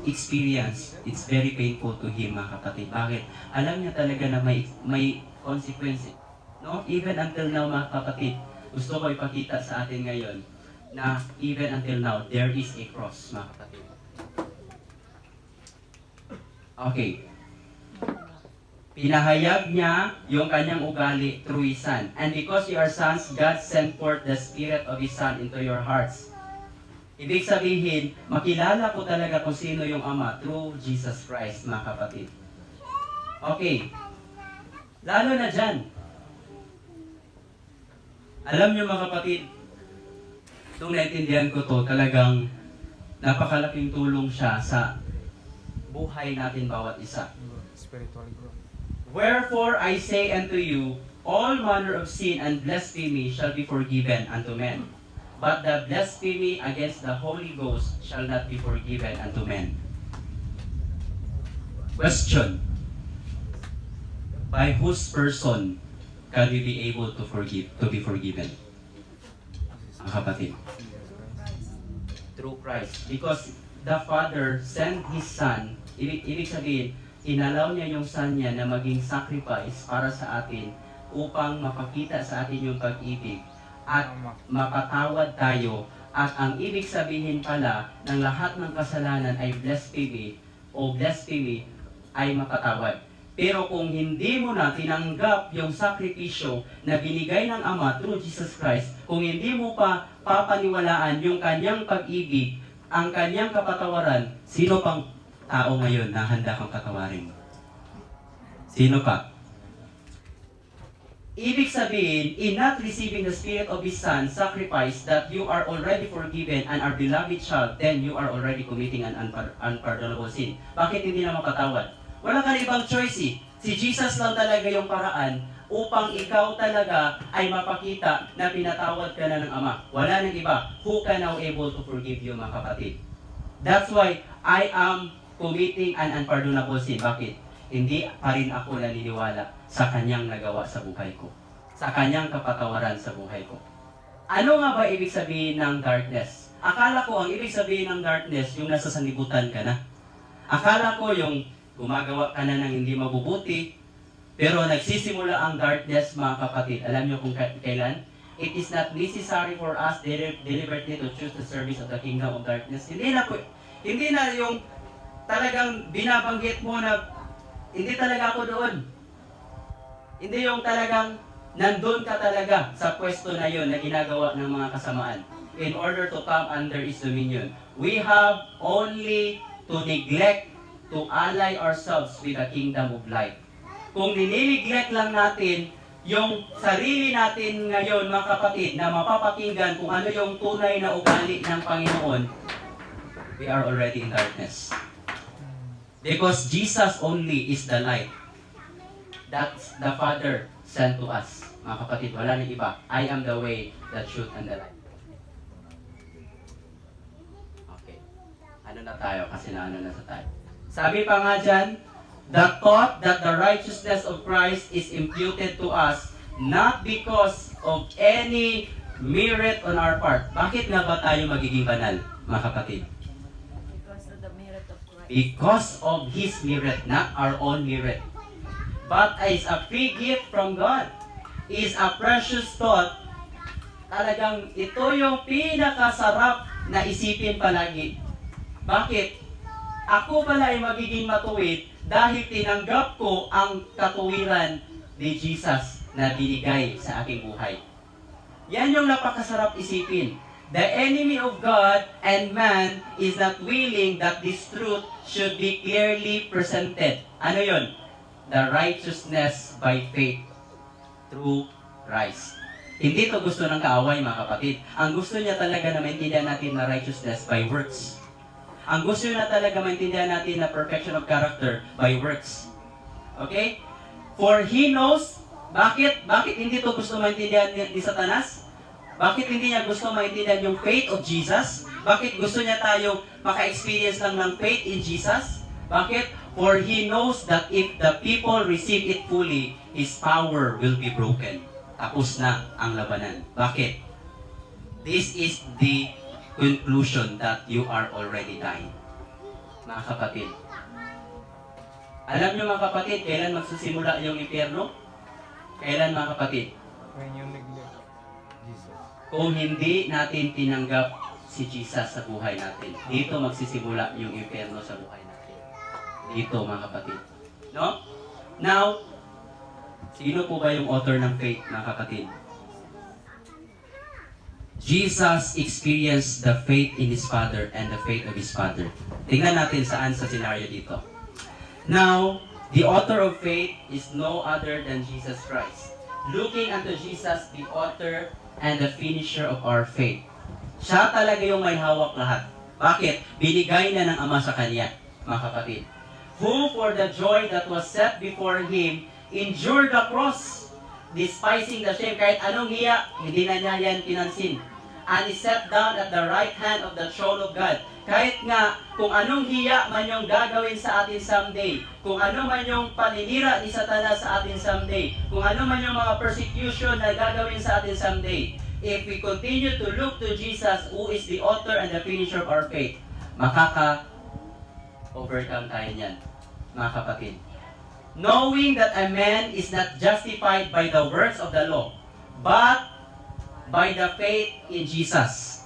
experience, it's very painful to Him, mga kapatid. Bakit? Alam niya talaga na may consequence. No? Even until now, mga kapatid, gusto ko ipakita sa atin ngayon na even until now, there is a cross, mga kapatid. Okay. Pinahayag niya yung kanyang ugali through His Son. And because you are sons, God sent forth the Spirit of His Son into your hearts. Ibig sabihin, makilala ko talaga kung sino yung Ama through Jesus Christ, mga kapatid. Okay. Lalo na dyan. Alam niyo mga kapatid, nung naintindihan ko to, talagang napakalaking tulong siya sa buhay natin bawat isa. Spiritually grow. Wherefore I say unto you, all manner of sin and blasphemy shall be forgiven unto men. But the blasphemy against the Holy Ghost shall not be forgiven unto men. Question. By whose person can we be able to be forgiven? Ang kapatid. Through Christ. Because the Father sent His Son, ibig sabihin, inalaw niya yung Son niya na maging sacrifice para sa atin upang mapakita sa atin yung pag-ibig at mapatawad tayo. At ang ibig sabihin pala ng lahat ng kasalanan ay blasphemy ay mapatawad. Pero kung hindi mo na tinanggap yung sakripisyo na binigay ng Ama through Jesus Christ, kung hindi mo pa papaniwalaan yung kanyang pag-ibig, ang kanyang kapatawaran, sino pang tao ngayon na handa kang patawarin? Sino pa? Ibig sabihin, in not receiving the Spirit of His Son sacrifice that you are already forgiven and are beloved child, then you are already committing an unpardonable sin. Bakit hindi na mapatawad? Wala ka na ibang choice eh. Si Jesus lang talaga yung paraan upang ikaw talaga ay mapakita na pinatawad ka na ng Ama. Wala nang iba. Who can now able to forgive you, mga kapatid? That's why I am committing an unpardonable sin. Bakit? Hindi pa rin ako naniniwala sa kanyang nagawa sa buhay ko. Sa kanyang kapatawaran sa buhay ko. Ano nga ba ibig sabihin ng darkness? Akala ko ang ibig sabihin ng darkness, yung nasa sanlibutan ka na. Akala ko yung gumagawa ka na ng hindi mabubuti, pero nagsisimula ang darkness, mga kapatid. Alam niyo kung kailan? It is not necessary for us deliberately to choose the service of the kingdom of darkness. Hindi na yung talagang binabanggit mo na hindi talaga ako doon. Hindi yung talagang nandun ka talaga sa pwesto na yon na ginagawa ng mga kasamaan in order to come under His dominion. We have only to neglect to ally ourselves with the kingdom of light. Kung ninineglect lang natin yung sarili natin ngayon, mga kapatid, na mapapakinggan kung ano yung tunay na ugali ng Panginoon, we are already in darkness. Because Jesus only is the light that the Father sent to us. Mga kapatid, wala nang iba. I am the way, the truth, and the light. Okay. Ano na tayo? Kasi na tayo. Sabi pa nga dyan, the thought that the righteousness of Christ is imputed to us not because of any merit on our part. Bakit nga ba tayo magiging banal, mga kapatid? Because of the merit of Christ. Because of His merit, not our own merit. But is a free gift from God. Is a precious thought. Talagang ito yung pinakasarap na isipin palagi. Bakit? Ako pala ay magiging matuwid dahil tinanggap ko ang katuwiran ni Jesus na binigay sa aking buhay. Yan yung napakasarap isipin. The enemy of God and man is not willing that this truth should be clearly presented. Ano yun? The righteousness by faith through Christ. Hindi to gusto ng kaaway, mga kapatid. Ang gusto niya talaga na maintindihan natin na righteousness by works. Ang gusto niya talaga maintindihan natin na perfection of character by works. Okay? For He knows, bakit hindi to gusto maintindihan ni Satanas? Bakit hindi niya gusto maintindihan yung faith of Jesus? Bakit gusto niya tayo maka-experience lang ng faith in Jesus? Bakit? For He knows that if the people receive it fully, His power will be broken. Tapos na ang labanan. Bakit? This is the conclusion that you are already dying. Mga kapatid. Alam niyo mga kapatid, kailan magsisimula yung impyerno? Kailan mga kapatid? When you neglect Jesus. Kung hindi natin tinanggap si Jesus sa buhay natin, dito magsisimula yung impyerno sa buhay natin. Dito mga kapatid. No? Now, sino po ba yung author ng faith, mga kapatid? Jesus experienced the faith in His Father and the faith of His Father. Tingnan natin saan sa scenario dito. Now, the author of faith is no other than Jesus Christ. Looking unto Jesus, the author and the finisher of our faith. Siya talaga yung may hawak lahat. Bakit? Binigay na ng Ama sa Kanya, mga kapatid. Who for the joy that was set before Him endured the cross, despising the shame. Kahit anong hiya, hindi na niya yan pinansin. And He sat down at the right hand of the throne of God. Kahit nga, kung anong hiya man yung gagawin sa atin someday, kung ano man yung paninira ni Satanas sa atin someday, kung ano man yung mga persecution na gagawin sa atin someday, if we continue to look to Jesus, who is the author and the finisher of our faith, makaka-overcome tayo niyan, mga kapatid. Knowing that a man is not justified by the works of the law, but by the faith in Jesus.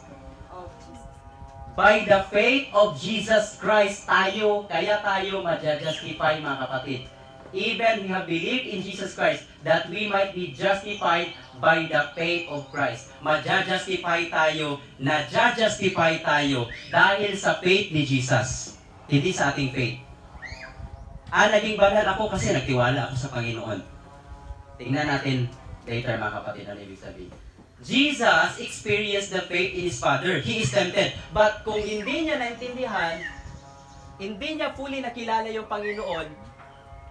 By the faith of Jesus Christ, kaya tayo ma-justify, mga kapatid. Even we have believed in Jesus Christ that we might be justified by the faith of Christ. Ma-justify tayo, na-justify tayo dahil sa faith ni Jesus. Hindi sa ating faith. Naging banal ako kasi nagtiwala ako sa Panginoon. Tingnan natin later, mga kapatid, ano ibig sabihin. Jesus experienced the faith in His Father. He is tempted. But kung hindi niya naintindihan, hindi niya fully nakilala yung Panginoon,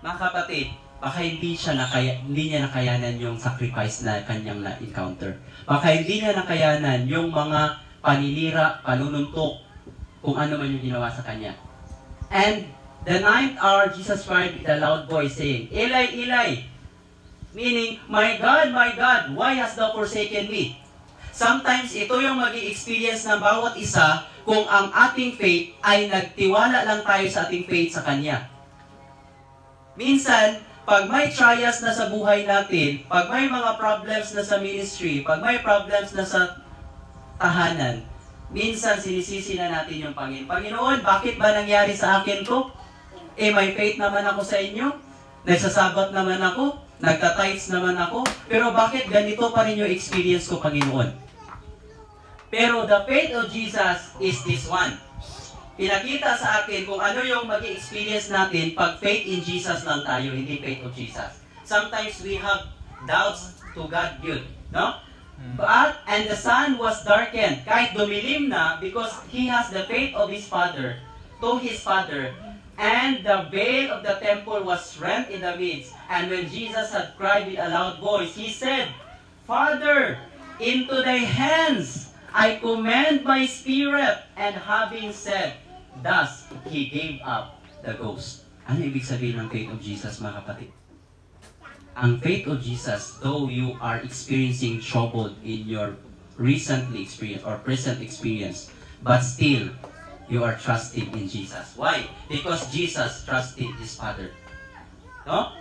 mga kapatid, baka hindi niya nakayanan yung sacrifice na kanyang na-encounter. Baka hindi niya nakayanan yung mga paninira, panununtok, kung ano man yung ginawa sa kanya. And the ninth hour, Jesus cried with a loud voice saying, Eli, Eli, meaning, my God, why hast thou forsaken me? Sometimes, ito yung mag-i-experience ng bawat isa kung ang ating faith ay nagtiwala lang tayo sa ating faith sa Kanya. Minsan, pag may trials na sa buhay natin, pag may mga problems na sa ministry, pag may problems na sa tahanan, minsan sinisisi na natin yung Panginoon. Panginoon, bakit ba nangyari sa akin to? May faith naman ako sa inyo. Nagsasabat naman ako. Nagtatights naman ako, pero bakit ganito pa rin yung experience ko, Panginoon? Pero the faith of Jesus is this one. Pinakita sa atin kung ano yung mag-experience natin pag faith in Jesus lang tayo, hindi faith of Jesus. Sometimes we have doubts to God yun, no? But, and the sun was darkened, kahit dumilim na, because he has the faith of his Father, to his Father, and the veil of the temple was rent in the midst. And when Jesus had cried with a loud voice, He said, Father, into thy hands I commend my spirit. And having said thus, He gave up the ghost. Ano ibig sabihin ng faith of Jesus, mga kapatid? Ang faith of Jesus, though you are experiencing trouble in your recently experience or present experience, but still, you are trusting in Jesus. Why? Because Jesus trusted His Father. No?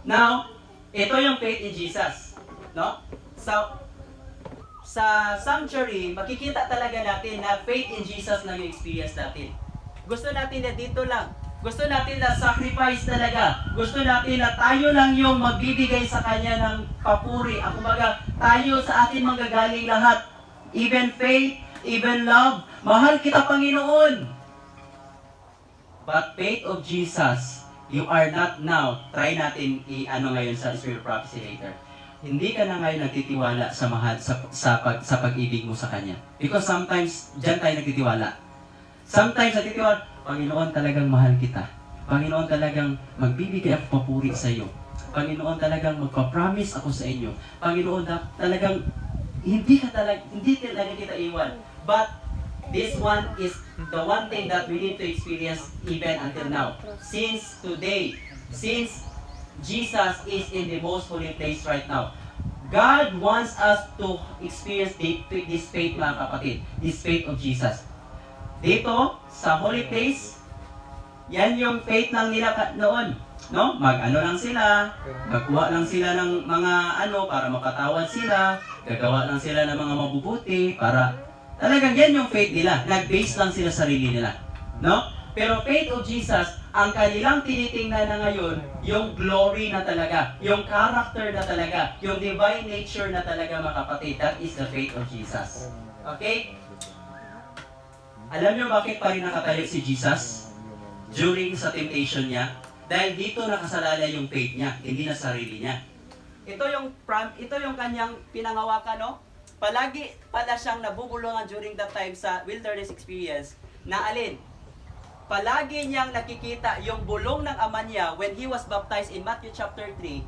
Now, ito yung faith in Jesus. No? Sa sanctuary, makikita talaga natin na faith in Jesus na yung experience natin. Gusto natin na dito lang. Gusto natin na sacrifice talaga. Gusto natin na tayo lang yung magbibigay sa Kanya ng papuri. Ang kumbaga, tayo sa atin manggagaling lahat. Even faith, even love. Mahal kita, Panginoon. But faith of Jesus, you are not now. Try natin i-ano ngayon sa Spirit Prophecy later. Hindi ka na ngayon nagtitiwala sa mahal sa pag-ibig mo sa Kanya. Because sometimes, dyan tayo nagtitiwala. Sometimes nagtitiwala, Panginoon, talagang mahal kita. Panginoon, talagang magbibigay ako papuri sa iyo. Panginoon, talagang magpa-promise ako sa inyo. Panginoon, talagang hindi talaga kita iwan. But this one is the one thing that we need to experience even until now. Since today, since Jesus is in the most holy place right now, God wants us to experience this faith, mga kapatid. This faith of Jesus. Dito, sa holy place, yan yung faith lang nila noon. No? Mag-ano lang sila, magkuha lang sila ng mga para mapatawad sila, gagawa lang sila ng mga mabubuti, para talagang yan yung faith nila. Nag-base lang sila sa sarili nila. No? Pero faith of Jesus, ang kanilang tinitingnan na ngayon, yung glory na talaga, yung character na talaga, yung divine nature na talaga, mga kapatid. That is the faith of Jesus. Okay? Alam niyo bakit pa rin nakatayo si Jesus during sa temptation niya? Dahil dito nakasalalay yung faith niya, hindi na sarili niya. Ito yung kanyang pinangawakan, no? Palagi pala siyang nabubulungan during that time sa wilderness experience na alin? Palagi niyang nakikita yung bulong ng ama niya when he was baptized in Matthew chapter 3.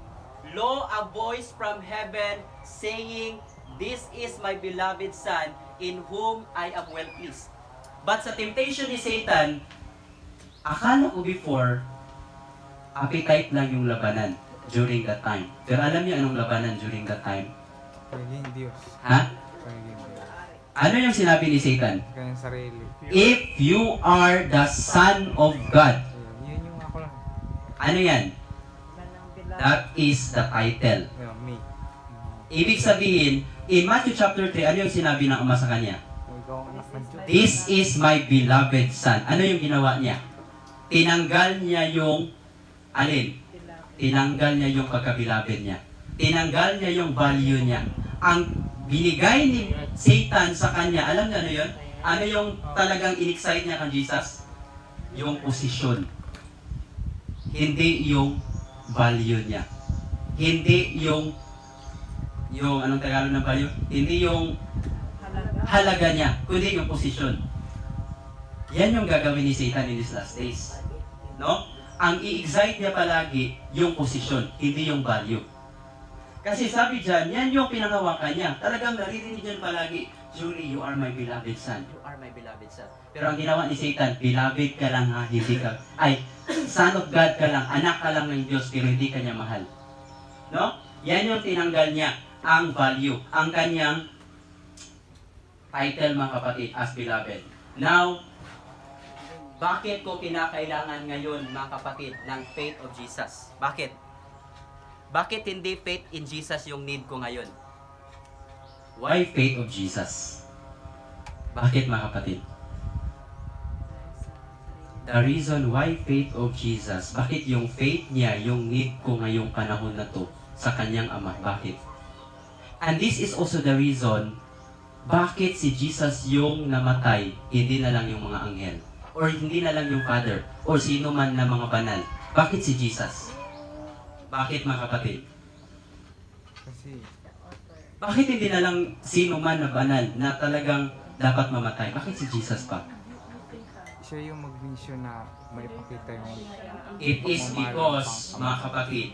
Lo, a voice from heaven saying, "This is my beloved Son, in whom I am well pleased." But sa temptation ni Satan, akala ko before, appetite lang yung labanan during that time. Pero alam niyo anong labanan during that time? Pagiging Diyos. Ha? Pagiging Diyos. Ano yung sinabi ni Satan? Kanyang sarili. If you are the Son of God. Yun yung ako lang. Ano yan? That is the title. Me. Ibig sabihin, in Matthew chapter 3, ano yung sinabi ng ama sa kanya? Ikaw ang anak ng Diyos. This is my beloved Son. Ano yung ginawa niya? Tinanggal niya yung, alin? Tinanggal niya yung pagka-beloved niya. Tinanggal niya yung value niya. Ang binigay ni Satan sa kanya, alam niyo ano yun? Ano yung talagang in-excite niya kang Jesus? Yung posisyon. Hindi yung value niya. Hindi yung anong Tagalog ng value? Hindi yung halaga niya, kundi yung posisyon. Yan yung gagawin ni Satan in these last days. No? Ang i-excite niya palagi yung posisyon, hindi yung value. Kasi sabi dyan, yan yung pinangawakan niya. Talagang naririnig yan palagi, "Julie, you are my beloved Son. You are my beloved Son." Pero ang ginawa ni Satan, beloved ka lang ha, hindi ka, Son of God ka lang, anak ka lang ng Diyos, pero hindi ka niya mahal. No? Yan yung tinanggal niya, ang value, ang kanyang title, mga kapatid, as beloved. Now, bakit ko kinakailangan ngayon, mga kapatid, ng faith of Jesus? Bakit? Bakit hindi faith in Jesus yung need ko ngayon? Why faith of Jesus? Bakit, mga kapatid? The reason why faith of Jesus, bakit yung faith niya yung need ko ngayong panahon na to sa kanyang ama? Bakit? And this is also the reason bakit si Jesus yung namatay, hindi na lang yung mga anghel, or hindi na lang yung Father, or sino man na mga banal. Bakit si Jesus? Bakit, mga kapatid? Kasi, Bakit hindi na lang sino man na banal na talagang dapat mamatay? Bakit si Jesus pa? siya yung mag-mission na may pakita yung It is because, mga kapatid,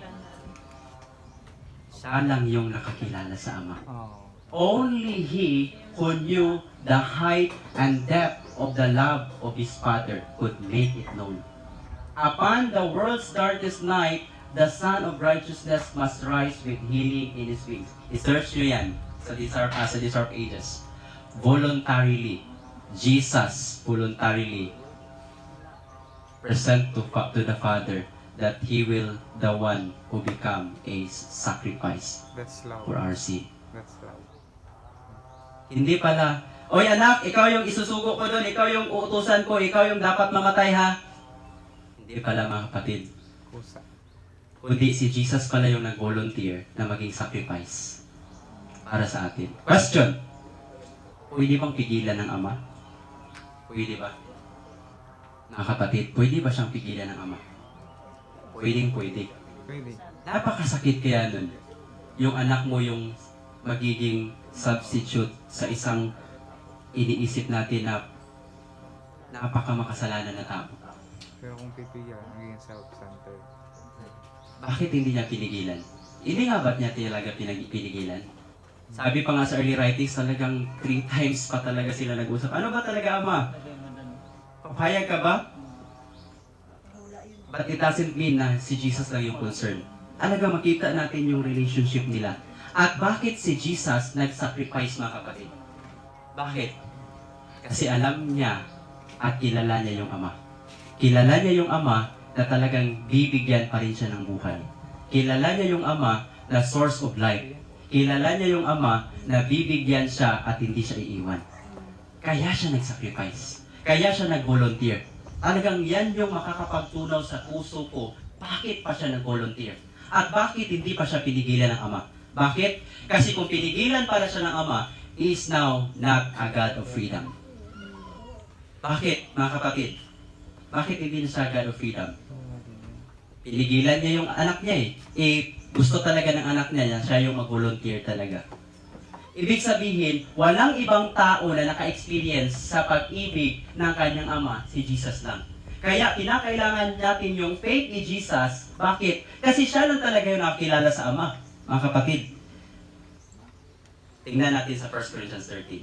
siya lang yung nakakilala sa Ama. Only He who knew the height and depth of the love of His Father could make it known. Upon the world's darkest night, the Son of Righteousness must rise with healing in His wings. I-search nyo yan sa These Are Ages. Voluntarily, Jesus voluntarily present to the Father that He will the one who become a sacrifice That's love. for our sin. That's love. Hindi pala, oy anak, ikaw yung isusugo ko doon, ikaw yung uutusan ko, ikaw yung dapat mamatay ha. Hindi pala mga kapatid. Kusa. Kundi si Jesus pala yung nag-volunteer na maging sacrifice para sa atin. Question. Pwede bang pigilan ng Ama? Pwede ba? Mga kapatid, pwede ba siyang pigilan ng Ama? Pwede. Pwede. Napakasakit kaya nun. Yung anak mo yung magiging substitute sa isang iniisip natin na napakamakasalanan na tao. Pero kung pipigyan, magiging self-centered. Bakit hindi niya pinigilan? Hindi nga ba't niya talaga pinigilan? Sabi pa nga sa early writings, talagang 3 times pa talaga sila nag-usap. Ano ba talaga, Ama? Papayag ka ba? But it doesn't mean na si Jesus lang yung concern. Talaga makita natin yung relationship nila. At bakit si Jesus nag-sacrifice, mga kapatid? Bakit? Kasi alam niya at kilala niya yung Ama. Kilala niya yung Ama na talagang bibigyan pa rin siya ng buhay. Kilala niya yung Ama na source of life. Kilala niya yung Ama na bibigyan siya at hindi siya iiwan. Kaya siya nag-sacrifice. Kaya siya nag-volunteer. Talagang yan yung makakapagtunaw sa puso ko. Bakit pa siya nag-volunteer? At bakit hindi pa siya pinigilan ng Ama? Bakit? Kasi kung pinigilan pala siya ng Ama, He is now not a God of freedom. Bakit, mga kapatid? Bakit hindi na siya God of freedom? Pinigilan niya yung anak niya gusto talaga ng anak niya na siya yung mag-volunteer talaga. Ibig sabihin, walang ibang tao na naka-experience sa pag-ibig ng kanyang Ama, si Jesus lang. Kaya kinakailangan natin yung faith ni Jesus. Bakit? Kasi siya lang talaga yung nakakilala sa Ama, mga kapatid. Tingnan natin sa 1 Corinthians 13.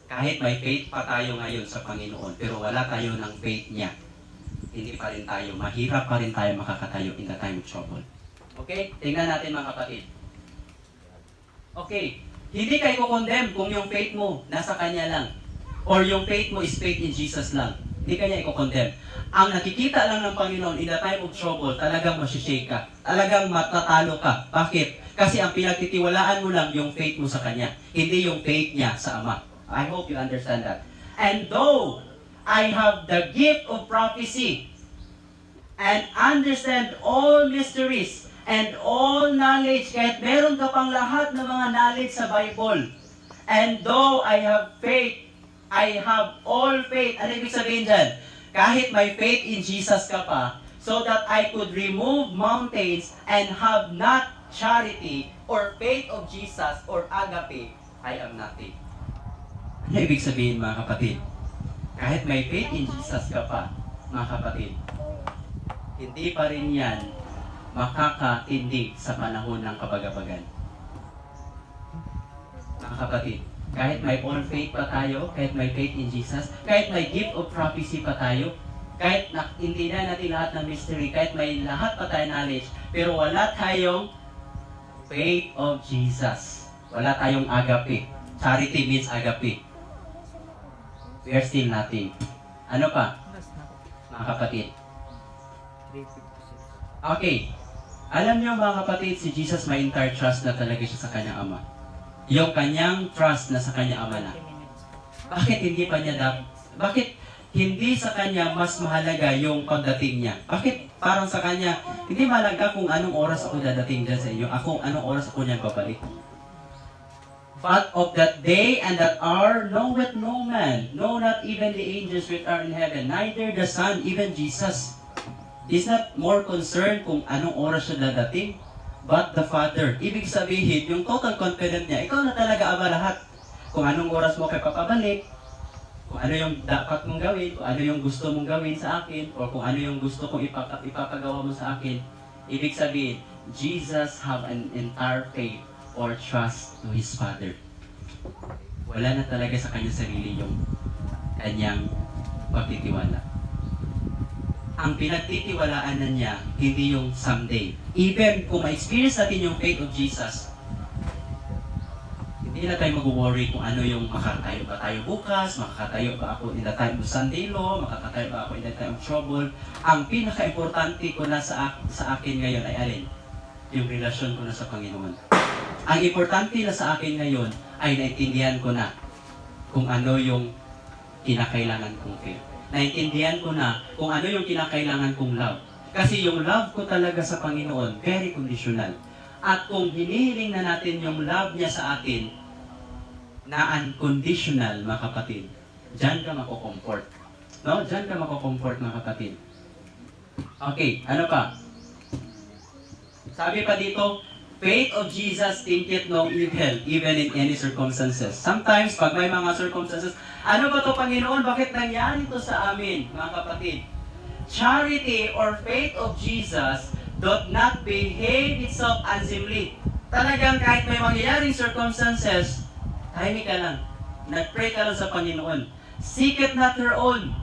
Kahit may faith pa tayo ngayon sa Panginoon, pero wala tayo ng faith niya, hindi pa rin tayo, mahirap pa rin tayo makakatayo in the time of trouble. Okay? Tingnan natin mga kapatid. Okay. Hindi kayo condemn kung yung faith mo nasa Kanya lang. Or yung faith mo is faith in Jesus lang. Hindi kanya i-condemn. Ang nakikita lang ng Panginoon in the time of trouble, talagang masishake ka. Talagang matatalo ka. Bakit? Kasi ang pinagtitiwalaan mo lang yung faith mo sa Kanya. Hindi yung faith niya sa Ama. I hope you understand that. And though I have the gift of prophecy and understand all mysteries and all knowledge, kahit meron ka pang lahat ng mga knowledge sa Bible. And though I have faith, I have all faith. Ano ibig sabihin dyan? Kahit may faith in Jesus ka pa, so that I could remove mountains and have not charity or faith of Jesus or agape, I am nothing. Ano ibig sabihin mga kapatid? Kahit may faith in Jesus ka pa, mga kapatid, hindi pa rin yan makakatindig sa panahon ng kabagabagan. Mga kapatid, kahit may all faith pa tayo, kahit may faith in Jesus, kahit may gift of prophecy pa tayo, kahit hindi na natin lahat ng mystery, kahit may lahat pa tayo knowledge, pero wala tayong faith of Jesus. Wala tayong agape. Charity means agape. We are still nothing. Ano pa? Mga kapatid. Okay. Alam niyo mga kapatid, si Jesus may entire trust na talaga siya sa kanyang Ama. Yung kanyang trust na sa kanyang Ama na. Bakit hindi pa niya bakit hindi sa kanya mas mahalaga yung pagdating niya? Bakit parang sa kanya, hindi mahalaga kung anong oras ako dadating dyan sa inyo, anong oras ako niyan babalik? But of that day and that hour knoweth no man, no not even the angels which are in heaven, neither the Son, even Jesus. He's not more concerned kung anong oras siya dadating, but the Father. Ibig sabihin, yung total confidence niya, ikaw na talaga Ama lahat. Kung anong oras mo kay papabalik, kung ano yung dapat mong gawin, kung ano yung gusto mong gawin sa akin, o kung ano yung gusto kong ipapagawa mo sa akin, ibig sabihin, Jesus have an entire faith or trust to His Father. Wala na talaga sa kanyang sarili yung kanyang pagtitiwala. ang pinagtitiwalaan na niya, hindi yung someday. Even kung ma-experience natin yung faith of Jesus, hindi na tayo mag-worry kung ano yung makakatayo ba tayo bukas, makakatayo ba ako in the time of Sunday law, makakatayo ba ako in the time of trouble. Ang pinaka-importante ko na sa akin ngayon ay alin? Yung relasyon ko na sa Panginoon. Ang importante na sa akin ngayon ay naintindihan ko na kung ano yung kinakailangan kong faith. Naintindihan ko na kung ano yung kinakailangan kong love. Kasi yung love ko talaga sa Panginoon, very conditional. At kung hinihiling na natin yung love niya sa atin, na unconditional, mga kapatid, diyan ka mako-comfort. No? Diyan ka mako-comfort, mga kapatid. Okay, ano pa? Sabi pa dito, faith of Jesus thinketh no evil, even in any circumstances. Sometimes, pag may mga circumstances, ano ba to Panginoon? Bakit nangyari to sa amin, mga kapatid? Charity or faith of Jesus doth not behave itself unseemly. Talagang kahit may mangyayaring circumstances, tahimik ka lang. Nag-pray ka lang sa Panginoon. Seeketh not her own.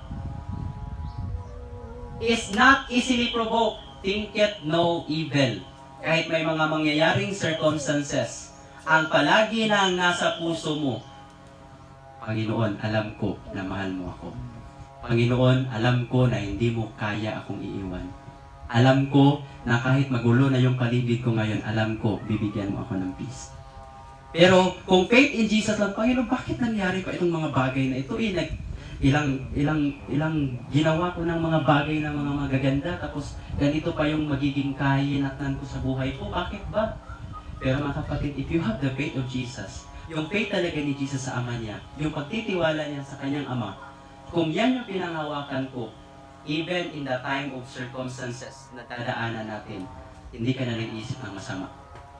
Is not easily provoked. Thinketh no evil. Kahit may mga mangyayaring circumstances, ang palagi na ang nasa puso mo, Panginoon, alam ko na mahal mo ako. Panginoon, alam ko na hindi mo kaya akong iiwan. Alam ko na kahit magulo na yung paligid ko ngayon, alam ko, bibigyan mo ako ng peace. Pero kung faith in Jesus lang, Panginoon, bakit nangyari pa itong mga bagay na ito? Ilang ginawa ko ng mga bagay na mga magaganda, tapos ganito pa yung magiging kahinatnan ko sa buhay ko. Bakit ba? Pero mga kapatid, if you have the faith of Jesus, yung faith talaga ni Jesus sa Ama niya, yung pagtitiwala niya sa kanyang Ama, kung yan yung pinangawakan ko, even in the time of circumstances na dadaanan natin, hindi ka na nag-iisip ng masama.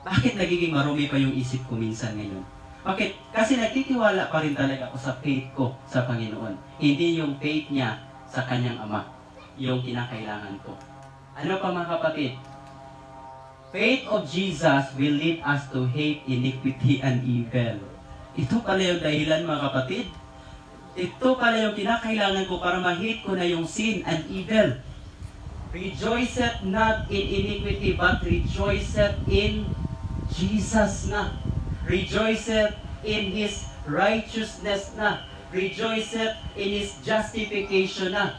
Bakit nagiging marumi pa yung isip ko minsan ngayon? Bakit? Kasi nagtitiwala pa rin talaga ako sa faith ko sa Panginoon. Hindi yung faith niya sa kanyang Ama, yung kinakailangan ko. Ano pa mga kapatid? Faith of Jesus will lead us to hate iniquity and evil. Ito pala yung dahilan mga kapatid. Ito pala yung kinakailangan ko para ma-hate ko na yung sin and evil. Rejoiceth not in iniquity, but rejoiceth in Jesus na. Rejoiceth in His righteousness na. Rejoiceth in His justification na.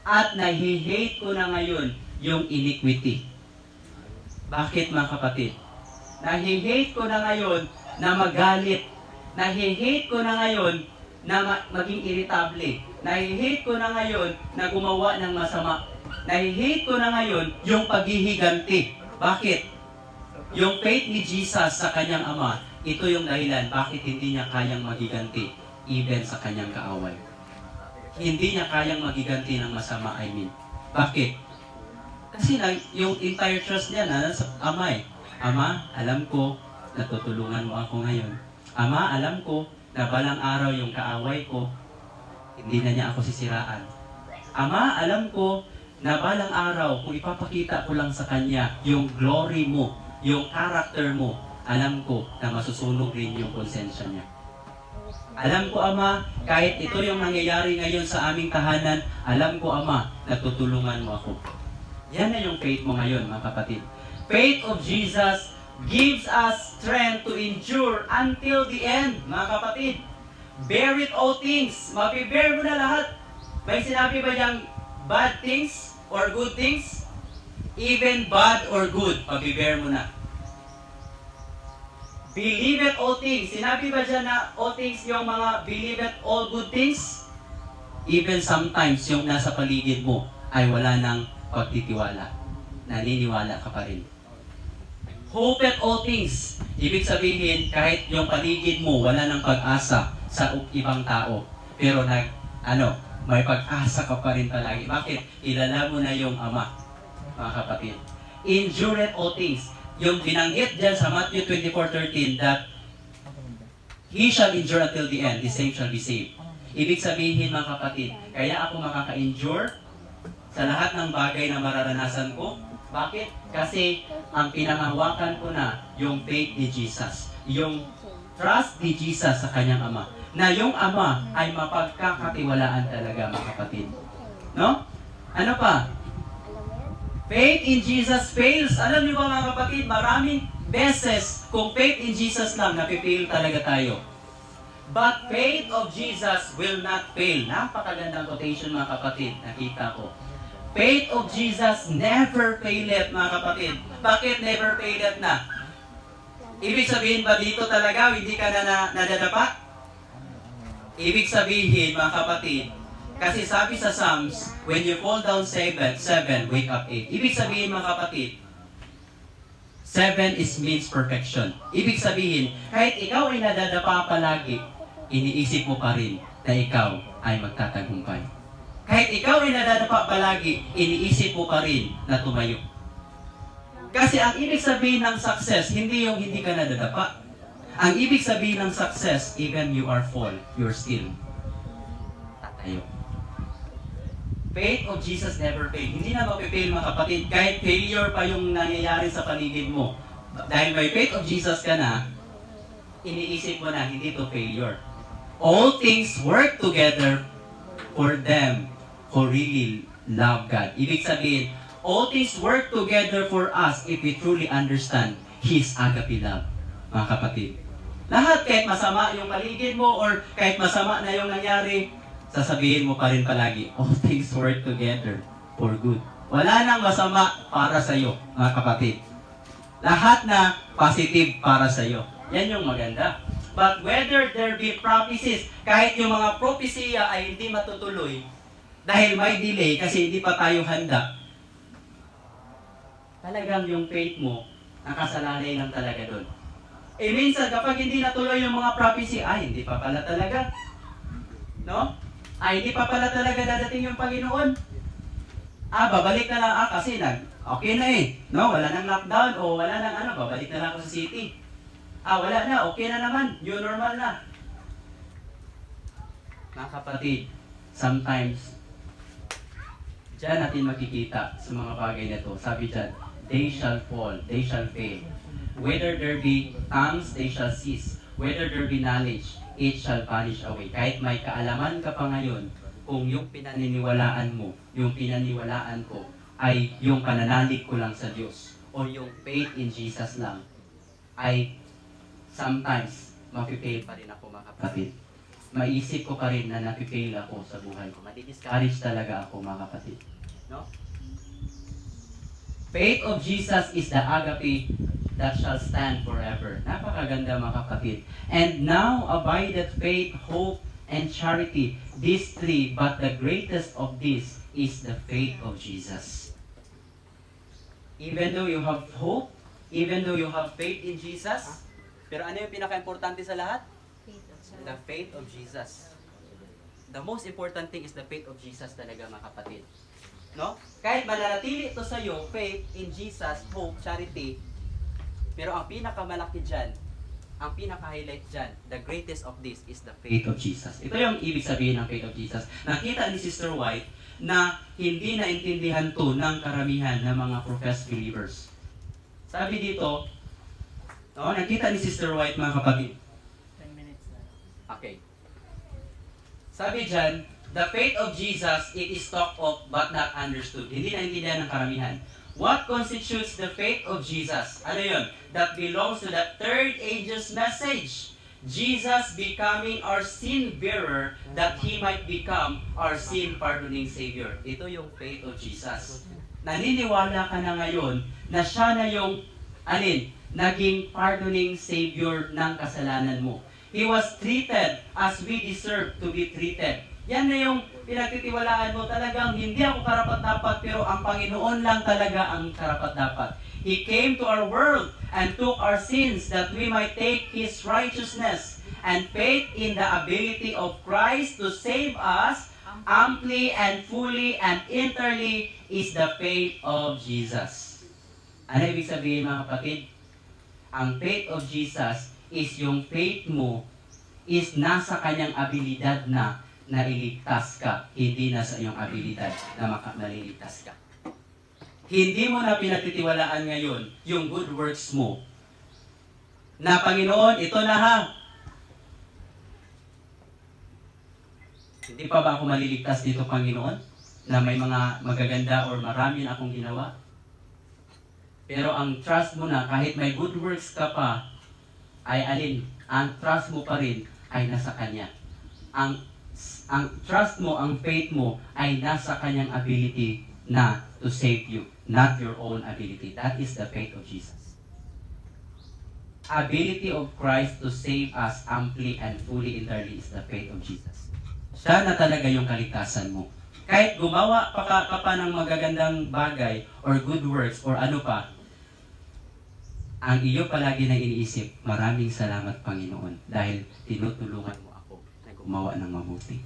At nahi-hate ko na ngayon yung iniquity. Bakit mga kapatid? Nahi-hate ko na ngayon na magalit. Nahi-hate ko na ngayon na maging irritable. Nahi-hate ko na ngayon na gumawa ng masama. Nahi-hate ko na ngayon yung paghihiganti. Bakit? Yung faith ni Jesus sa kanyang Ama, ito yung dahilan bakit hindi niya kayang magiganti even sa kanyang kaaway. Hindi niya kayang magiganti ng masama, I mean. Bakit? Kasi yung entire trust niya na sa Ama eh. Ama, alam ko na tutulungan mo ako ngayon. Ama, alam ko na balang araw yung kaaway ko, hindi na niya ako sisiraan. Ama, alam ko na balang araw, kung ipapakita ko lang sa kanya yung glory mo, yung character mo, alam ko na masusunog rin yung konsensya niya. Alam ko, Ama, kahit ito yung nangyayari ngayon sa aming tahanan, alam ko, Ama, na tutulungan mo ako. Yan na yung faith mo ngayon, mga kapatid. Faith of Jesus gives us strength to endure until the end, mga kapatid. Bear it all things. Mapibear mo na lahat. May sinabi ba yung bad things or good things? Even bad or good, mapibear mo na. Believe it all things. Sinabi ba dyan na all things yung mga believe it all good things? Even sometimes yung nasa paligid mo ay wala ng pagtitiwala. Naniniwala ka pa rin. Hope it all things. Ibig sabihin, kahit yung paligid mo wala ng pag-asa sa ibang tao. Pero may pag-asa ka pa rin palagi. Bakit? Kilala mo na yung Ama, mga kapatid. Endure it all things. Yung binanggit dyan sa Matthew 24:13 that He shall endure until the end, the same shall be saved. Ibig sabihin mga kapatid, kaya ako makaka-endure sa lahat ng bagay na mararanasan ko. Bakit? Kasi ang pinangahawakan ko na yung faith ni Jesus. Yung trust ni Jesus sa kanyang Ama. Na yung Ama ay mapagkakatiwalaan talaga mga kapatid. No? Ano pa? Faith in Jesus fails. Alam niyo ba mga kapatid, maraming beses kung faith in Jesus lang, napifail talaga tayo. But faith of Jesus will not fail. Napakagandang quotation mga kapatid, nakita ko. Faith of Jesus never faileth mga kapatid. Bakit never faileth na? Ibig sabihin ba dito talaga hindi ka na nadadapa? Ibig sabihin mga kapatid, kasi sabi sa Psalms, when you fall down 7, wake up 8. Ibig sabihin mga kapatid, 7 means perfection. Ibig sabihin, kahit ikaw ay nadadapa palagi, iniisip mo pa rin na ikaw ay magtatagumpay. Kahit ikaw ay nadadapa palagi, iniisip mo pa rin na tumayo. Kasi ang ibig sabihin ng success, hindi yung hindi ka nadadapa. Ang ibig sabihin ng success, even you are fall, you're still tatayo. Faith of Jesus never fail. Hindi na mapifail mga kapatid. Kahit failure pa yung nangyayari sa paligid mo. Dahil may faith of Jesus ka na, iniisip mo na hindi to failure. All things work together for them who really love God. Ibig sabihin, all things work together for us if we truly understand His agape love. Mga kapatid. Lahat, kahit masama yung paligid mo or kahit masama na yung nangyari, sasabihin mo pa rin palagi, all things work together for good. Wala nang masama para sa iyo, mga kapatid. Lahat na positive para sa iyo. Yan yung maganda. But whether there be prophecies, kahit yung mga propesya ay hindi matutuloy, dahil may delay kasi hindi pa tayo handa, talagang yung faith mo, nakasalalay lang talaga doon. Eh minsan, kapag hindi natuloy yung mga prophecy, ay, hindi pa pala talaga. No? Ay, hindi pa pala talaga dadating yung Panginoon. Babalik na lang. Kasi okay na eh. No? Wala nang lockdown o wala nang babalik na lang ako sa city. Wala na. Okay na naman. New normal na. Mga kapatid, sometimes, diyan natin makikita sa mga bagay na to. Sabi diyan, they shall fall, they shall fail. Whether there be tongues, they shall cease. Whether there be knowledge, it shall vanish away. Kahit may kaalaman ka pa ngayon, kung yung pinaniniwalaan mo, yung pinaniwalaan ko, ay yung pananalig ko lang sa Diyos, o yung faith in Jesus lang, ay sometimes, mapifail pa rin ako mga kapatid. Maisip ko pa rin na napifail ako sa buhay ko. Madi-discourage talaga ako mga kapatid. No? Faith of Jesus is the agape that shall stand forever. Napakaganda mga kapatid. And now abideth faith, hope, and charity. These three, but the greatest of these is the faith of Jesus. Even though you have hope, even though you have faith in Jesus, pero ano yung pinaka-importante sa lahat? The faith of Jesus. The most important thing is the faith of Jesus talaga mga kapatid. No? Kahit mananatili ito sa iyo, faith in Jesus, hope, charity, pero ang pinakamalaki dyan, ang pinaka-highlight dyan, the greatest of this is the faith of Jesus. Ito yung ibig sabihin ng faith of Jesus. Nakita ni Sister White na hindi naintindihan to ng karamihan ng mga professed believers. Sabi dito, nakita ni Sister White mga kapatid. 10 minutes na. Okay. Sabi dyan, the faith of Jesus, it is talked of but not understood. Hindi naintindihan ng karamihan. What constitutes the faith of Jesus? Ano yun? That belongs to the third angel's message. Jesus becoming our sin bearer that He might become our sin pardoning Savior. Ito yung faith of Jesus. Naniniwala ka na ngayon na siya na yung, naging pardoning Savior ng kasalanan mo. He was treated as we deserve to be treated. Yan na yung pinagtitiwalaan mo, talagang hindi ako karapat-dapat, pero ang Panginoon lang talaga ang karapat-dapat. He came to our world and took our sins that we might take His righteousness, and faith in the ability of Christ to save us amply and fully and entirely is the faith of Jesus. Ano ibig sabihin mga kapatid? Ang faith of Jesus is yung faith mo is nasa kanyang abilidad na iligtas ka, hindi na sa iyong abilidad na maliligtas ka. Hindi mo na pinagtitiwalaan ngayon yung good works mo. Na Panginoon, ito na ha. Hindi pa ba ako maliligtas dito, Panginoon? na may mga magaganda or marami na akong ginawa. Pero ang trust mo na kahit may good works ka pa, ay alin, ang trust mo pa rin ay nasa Kanya. Ang trust mo, ang faith mo ay nasa Kanyang ability na to save you, not your own ability. That is the faith of Jesus. Ability of Christ to save us amply and fully entirely is the faith of Jesus. Siya na talaga yung kaligtasan mo. Kahit gumawa ka pa ng magagandang bagay or good works or ano pa, ang iyo palagi na iniisip, maraming salamat Panginoon dahil tinutulungan mo ako na gumawa ng mabuti.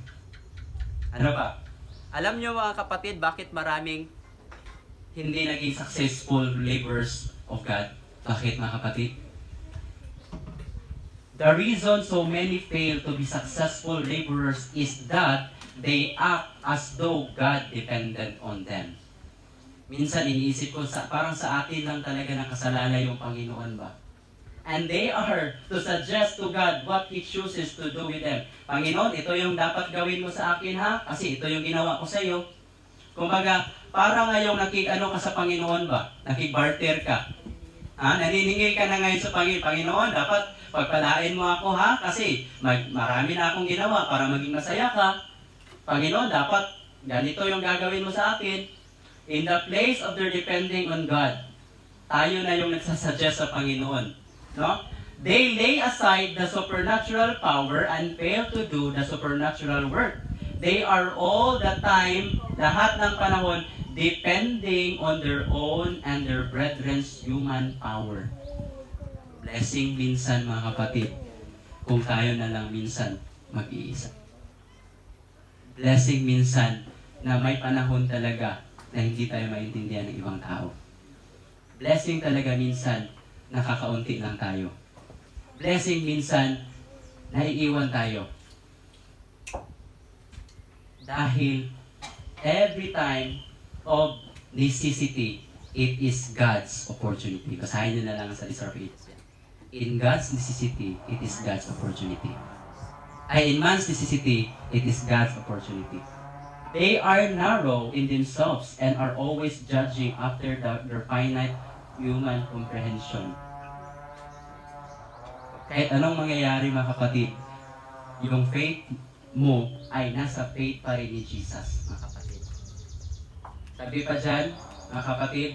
Ano pa? Alam niyo mga kapatid, bakit maraming hindi naging successful laborers of God? Bakit mga kapatid? The reason so many fail to be successful laborers is that they act as though God depended on them. Minsan iniisip ko, parang sa atin lang talaga nakasalalay yung Panginoon ba? And they are to suggest to God what He chooses to do with them. Panginoon, ito yung dapat gawin mo sa akin ha? Kasi ito yung ginawa ko sa iyo. Kumbaga, parang ngayong ka sa Panginoon ba? Nakig-barter ka. Naniningil ka na ngayon sa Panginoon, dapat pagpalain mo ako ha? Kasi marami na akong ginawa para maging masaya ka. Panginoon, dapat ganito yung gagawin mo sa akin. In the place of their depending on God, tayo na yung nagsasuggest sa Panginoon. No? They lay aside the supernatural power and fail to do the supernatural work. They are all the time, lahat ng panahon, depending on their own and their brethren's human power. Blessing minsan mga kapatid, kung tayo na lang minsan mag-iisa. Blessing minsan na may panahon talaga na hindi tayo maintindihan ng ibang tao. Blessing talaga minsan, nakakaunti lang tayo. Blessing minsan, naiiwan tayo. Dahil every time of necessity, it is God's opportunity. Basahin nyo na lang sa List of Pages. In God's necessity, it is God's opportunity. In man's necessity, it is God's opportunity. They are narrow in themselves and are always judging after their finite human comprehension. Kahit anong mangyayari mga kapatid, yung faith mo ay nasa faith pa rin ni Jesus, mga kapatid. Sabi pa dyan, mga kapatid,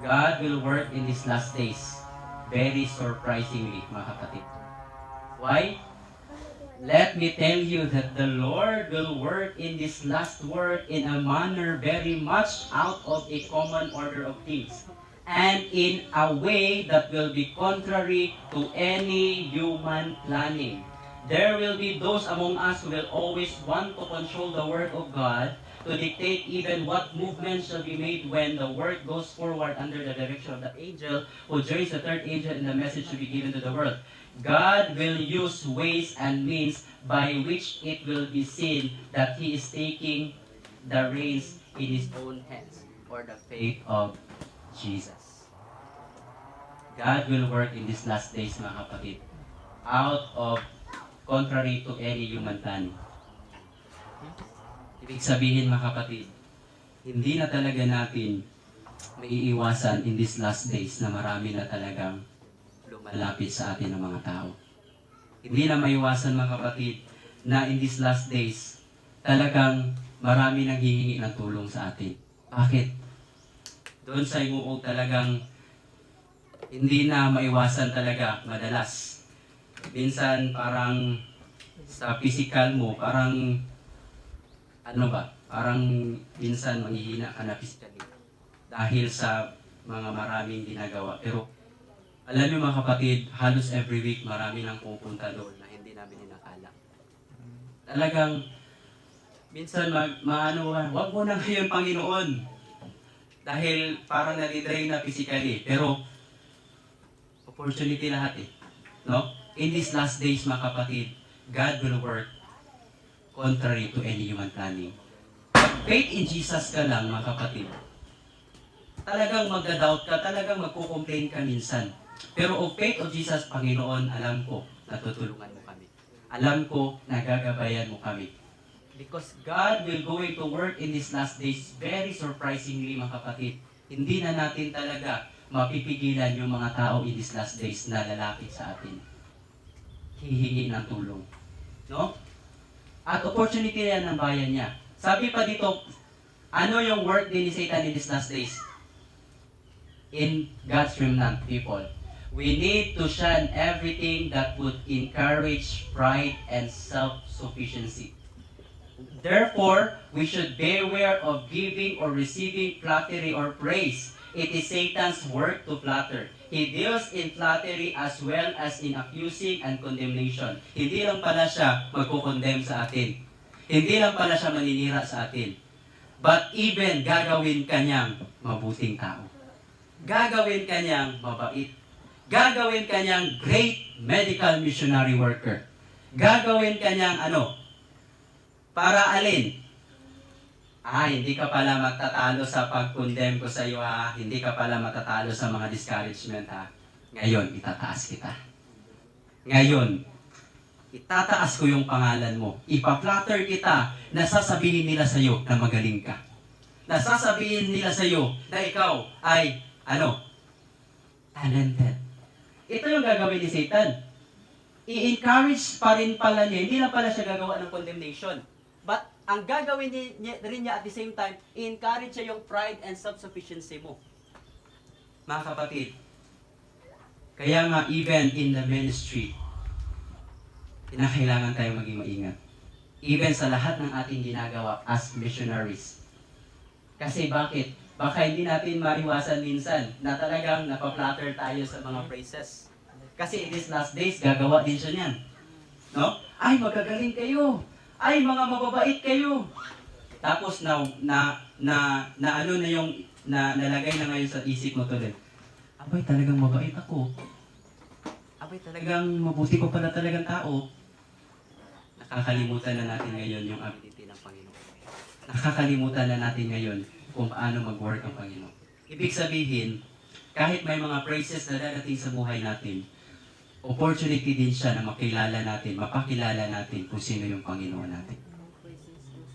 God will work in these last days. Very surprisingly, mga kapatid. Why? Let me tell you that the Lord will work in this last work in a manner very much out of a common order of things, and in a way that will be contrary to any human planning. There will be those among us who will always want to control the work of God, to dictate even what movements shall be made when the work goes forward under the direction of the angel who joins the third angel in the message to be given to the world. God will use ways and means by which it will be seen that He is taking the reins in His own hands for the faith of Jesus. God will work in these last days, mga kapatid, out of contrary to any human planning. Ibig sabihin, mga kapatid, hindi na talaga natin maiiwasan in these last days na marami na talagang lumalapit sa atin ng mga tao. Hindi na maiwasan, mga kapatid, na in these last days, talagang marami nang hihingi ng tulong sa atin. Bakit? Doon sa imuog talagang hindi na maiwasan talaga madalas. Minsan parang sa physical mo, parang parang minsan manghihina ka na physically dahil sa mga maraming ginagawa. Pero alam niyo mga kapatid, halos every week marami nang pupunta doon na hindi namin inakala. Talagang minsan wag mo na ngayon Panginoon. Dahil parang nalidrain na physically. Pero opportunity lahat no? In these last days mga kapatid, God will work contrary to any human planning. Faith in Jesus ka lang mga kapatid. Talagang magda-doubt ka, talagang magko-complain ka minsan. Pero of faith of Jesus, Panginoon, alam ko, natutulungan mo kami. Alam ko, nagagabayan mo kami. Because God will going to work in these last days very surprisingly, mga kapatid. Hindi na natin talaga mapipigilan yung mga tao in these last days na lalapit sa atin. Hihingi ng tulong. No? At opportunity yan ng bayan niya. Sabi pa dito, ano yung work din ni Satan in these last days? In God's remnant people. We need to shun everything that would encourage pride and self-sufficiency. Therefore, we should beware of giving or receiving flattery or praise. It is Satan's work to flatter. He deals in flattery as well as in accusing and condemnation. Hindi lang pala siya magkukondem sa atin. Hindi lang pala siya maninira sa atin. But even gagawin kanyang mabuting tao. Gagawin kanyang mabait. Gagawin kanyang great medical missionary worker. Gagawin kanyang para alin? Hindi ka pala matatalo sa pag-condemn ko sa iyo ha. Hindi ka pala matatalo sa mga discouragement ha. Ngayon, itataas kita. Ngayon, itataas ko yung pangalan mo. Ipa-flatter kita na sasabihin nila sa iyo na magaling ka. Na sasabihin nila sa iyo na ikaw ay, talented. Ito yung gagawin ni Satan. I-encourage pa rin pala niya. Hindi lang pala siya gagawa ng condemnation. But ang gagawin niya rin niya at the same time, i-encourage siya yung pride and self-sufficiency mo. Mga kapatid, kaya nga even in the ministry, kinakailangan tayo maging maingat. Even sa lahat ng ating ginagawa as missionaries. Kasi bakit? Baka hindi natin maiwasan minsan na talagang napa-flatter tayo sa mga praises. Kasi in these last days, gagawa din siya niyan. No? Ay, magagaling kayo. Ay, mga mababait kayo. Tapos nalagay na ngayon sa isip mo tuloy. Abay, talagang mabait ako. Abay, talagang mabuti ko pala talagang tao. Nakakalimutan na natin ngayon yung ability ng Panginoon. Nakakalimutan na natin ngayon kung paano mag-work ang Panginoon. Ibig sabihin, kahit may mga praises na darating sa buhay natin, opportunity din siya na makilala natin, mapakilala natin kung sino yung Panginoon natin.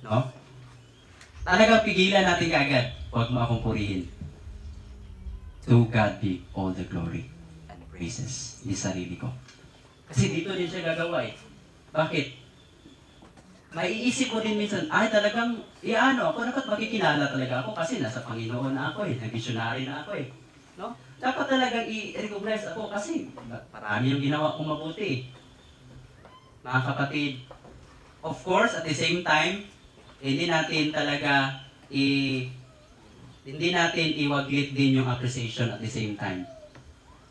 No? Talagang pigilan natin kaagad. Huwag mo akong purihin. To God be all the glory and praises. Hindi sarili ko. Kasi dito din siya gagawa eh. Bakit? Maiisip mo din minsan, talagang, ako dapat makikilala talaga ako kasi nasa Panginoon na ako eh. Nag-missionary na ako eh. No? Dapat talagang i-recognize ako kasi marami yung ginawa kong mabuti. Mga kapatid, of course, at the same time, hindi natin iwaglit din yung appreciation at the same time.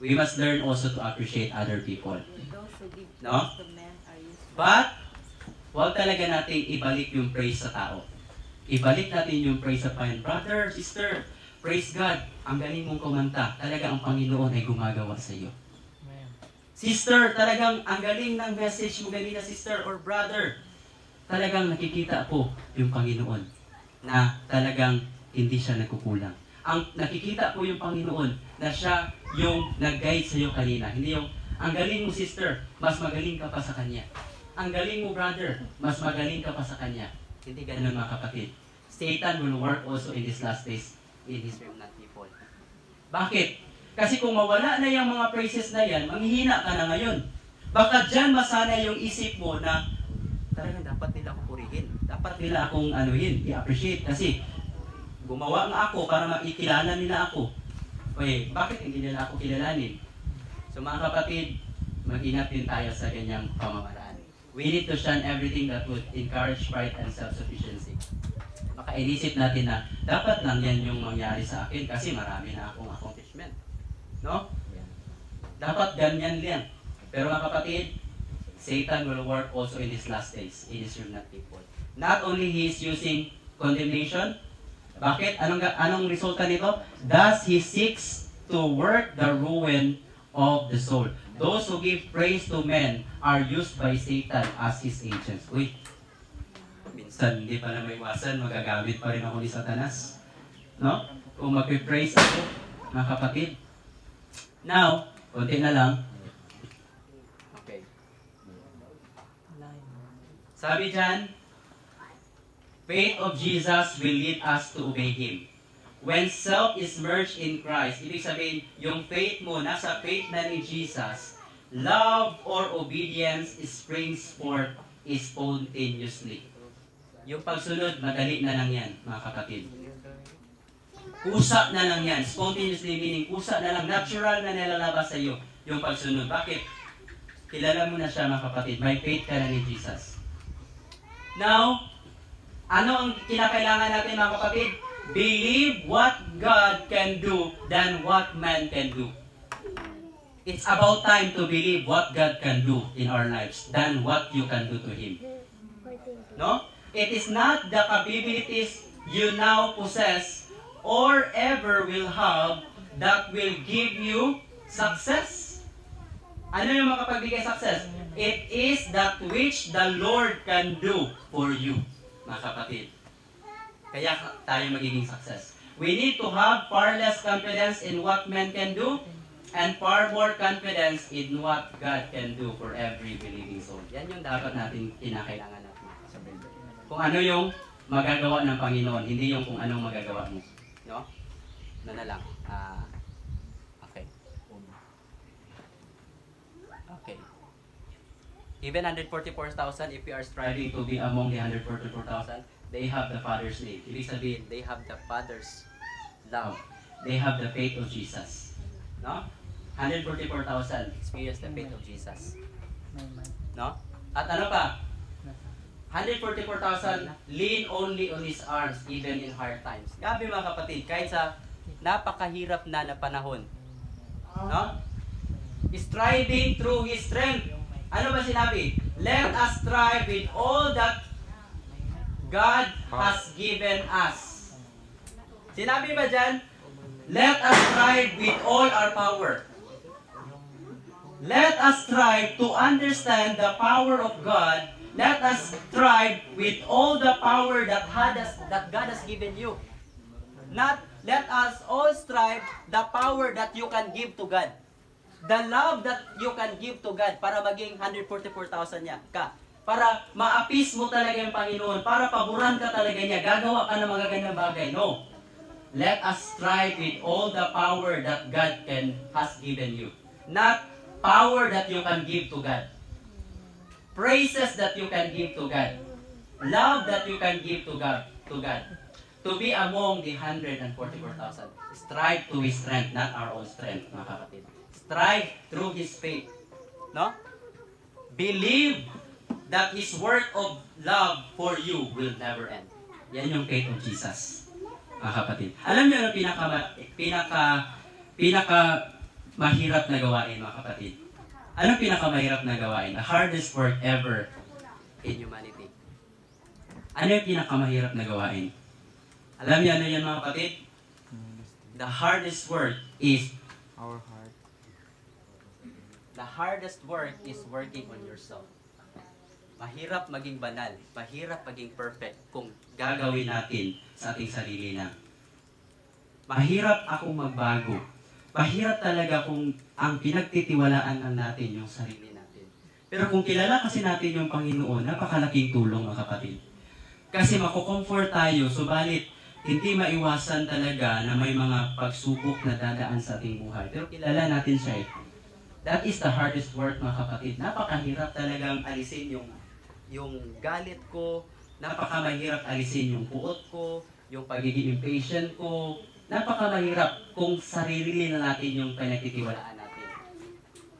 We must learn also to appreciate other people. Those who give No? praise to men are useful. But, huwag talaga natin ibalik yung praise sa tao. Ibalik natin yung praise sa Panginoon. Brother, sister, praise God. Ang galing mong kumanta. Talaga ang Panginoon ay gumagawa sa iyo. Amen. Sister, talagang ang galing ng message mo ganina, sister or brother. Talagang nakikita ko yung Panginoon na talagang hindi siya nagkukulang. Ang nakikita ko yung Panginoon na siya yung nag-guide sa iyo kanina. Hindi yung, ang galing mo sister, mas magaling ka pa sa kanya. Ang galing mo brother, mas magaling ka pa sa kanya. Hindi ganun mga kapatid. Satan will work also in these last days in his remnant people. Bakit? Kasi kung mawala na yung mga praises na yan, manghihina ka na ngayon. Baka dyan masana yung isip mo na talagang dapat nila akong purihin. Dapat nila akong i-appreciate. Kasi gumawa nga ako para makikilala nila ako. Bakit hindi nila ako kilalanin? So mga kapatid, mag-ingat din tayo sa ganyang pamamaraan. We need to shun everything that would encourage pride and self-sufficiency. Baka inisip natin na dapat lang yan yung mangyari sa akin kasi marami na akong accomplishment. No? Dapat ganyan yan. Pero mga kapatid, Satan will work also in these last days, in his remnant people. Not only he is using condemnation, bakit? Anong resulta nito? Thus he seeks to work the ruin of the soul. Those who give praise to men are used by Satan as his agents. Uy, minsan hindi pa na maiwasan, magagamit pa rin ako ni Satanas. No? Kung mag-praise ako, mga kapatid. Now, konti na lang. Okay. Sabi dyan, Faith of Jesus will lead us to obey Him. When self is merged in Christ, ibig sabihin, yung faith mo, nasa faith na ni Jesus, love or obedience springs forth spontaneously. Yung pagsunod, madali na lang yan, mga kapatid. Kusa na lang yan. Spontaneously meaning, kusa na lang, natural na nilalabas sa iyo yung pagsunod. Bakit? Kilala mo na siya, mga kapatid. May faith ka na ni Jesus. Now, ano ang kinakailangan natin, mga kapatid? Believe what God can do than what man can do. It's about time to believe what God can do in our lives than what you can do to Him. No? It is not the capabilities you now possess or ever will have that will give you success. Ano yung makapagbigay success? It is that which the Lord can do for you, mga kapatid. Kaya tayo magiging success. We need to have far less confidence in what man can do and far more confidence in what God can do for every believing soul. Yan yung dapat natin kinakailangan natin. Kung ano yung magagawa ng Panginoon, hindi yung kung anong magagawa mo. No? Ano na lang. Okay. Okay. Even 144,000, if we are striving to be among the 144,000, they have the Father's name. Ibig sabihin, they have the Father's love. They have the faith of Jesus. No? 144,000 experience the faith of Jesus. No? At ano pa? 144,000 lean only on His arms even in hard times. Gabi mga kapatid, kahit sa napakahirap na panahon. No? Striving through His strength. Ano ba sinabi? Let us strive with all that God has given us. Sinabi ba dyan? Let us strive with all our power. Let us strive to understand the power of God. Let us strive with all the power that God has given you. Not let us all strive the power that you can give to God. The love that you can give to God para maging 144,000 niya ka. Para ma-appease mo talaga yung Panginoon, para paboran ka talaga niya, gagawa ka ng mga ganyang bagay. No. Let us strive with all the power that God has given you. Not power that you can give to God. Praises that you can give to God. Love that you can give to God. To be among the 144,000. Strive to His strength, not our own strength, mga kapatid. Strive through His faith. No? Believe that His work of love for you will never end. Yan yung faith of Jesus, mga kapatid. Alam niyo ano pinaka mahirap na gawain, mga kapatid? Anong pinakamahirap na gawain? The hardest work ever in humanity. Ano yung pinakamahirap na gawain? Alam niyo ano yan, mga kapatid? The hardest work is Our heart. The hardest work is working on yourself. Mahirap maging banal, mahirap maging perfect kung gagawin natin sa ating sarili na. Mahirap akong magbago. Mahirap talaga kung ang pinagtitiwalaan lang natin yung sarili natin. Pero kung kilala kasi natin yung Panginoon, napakalaking tulong, mga kapatid. Kasi makukomfort tayo, subalit hindi maiwasan talaga na may mga pagsubok na dadaan sa ating buhay. Pero kilala natin siya eh. That is the hardest work, mga kapatid. Napakahirap talagang alisin yung galit ko, napakamahirap alisin yung puot ko, yung pagiging impatient ko, napakamahirap kung sarili na natin yung pinagtitiwalaan natin.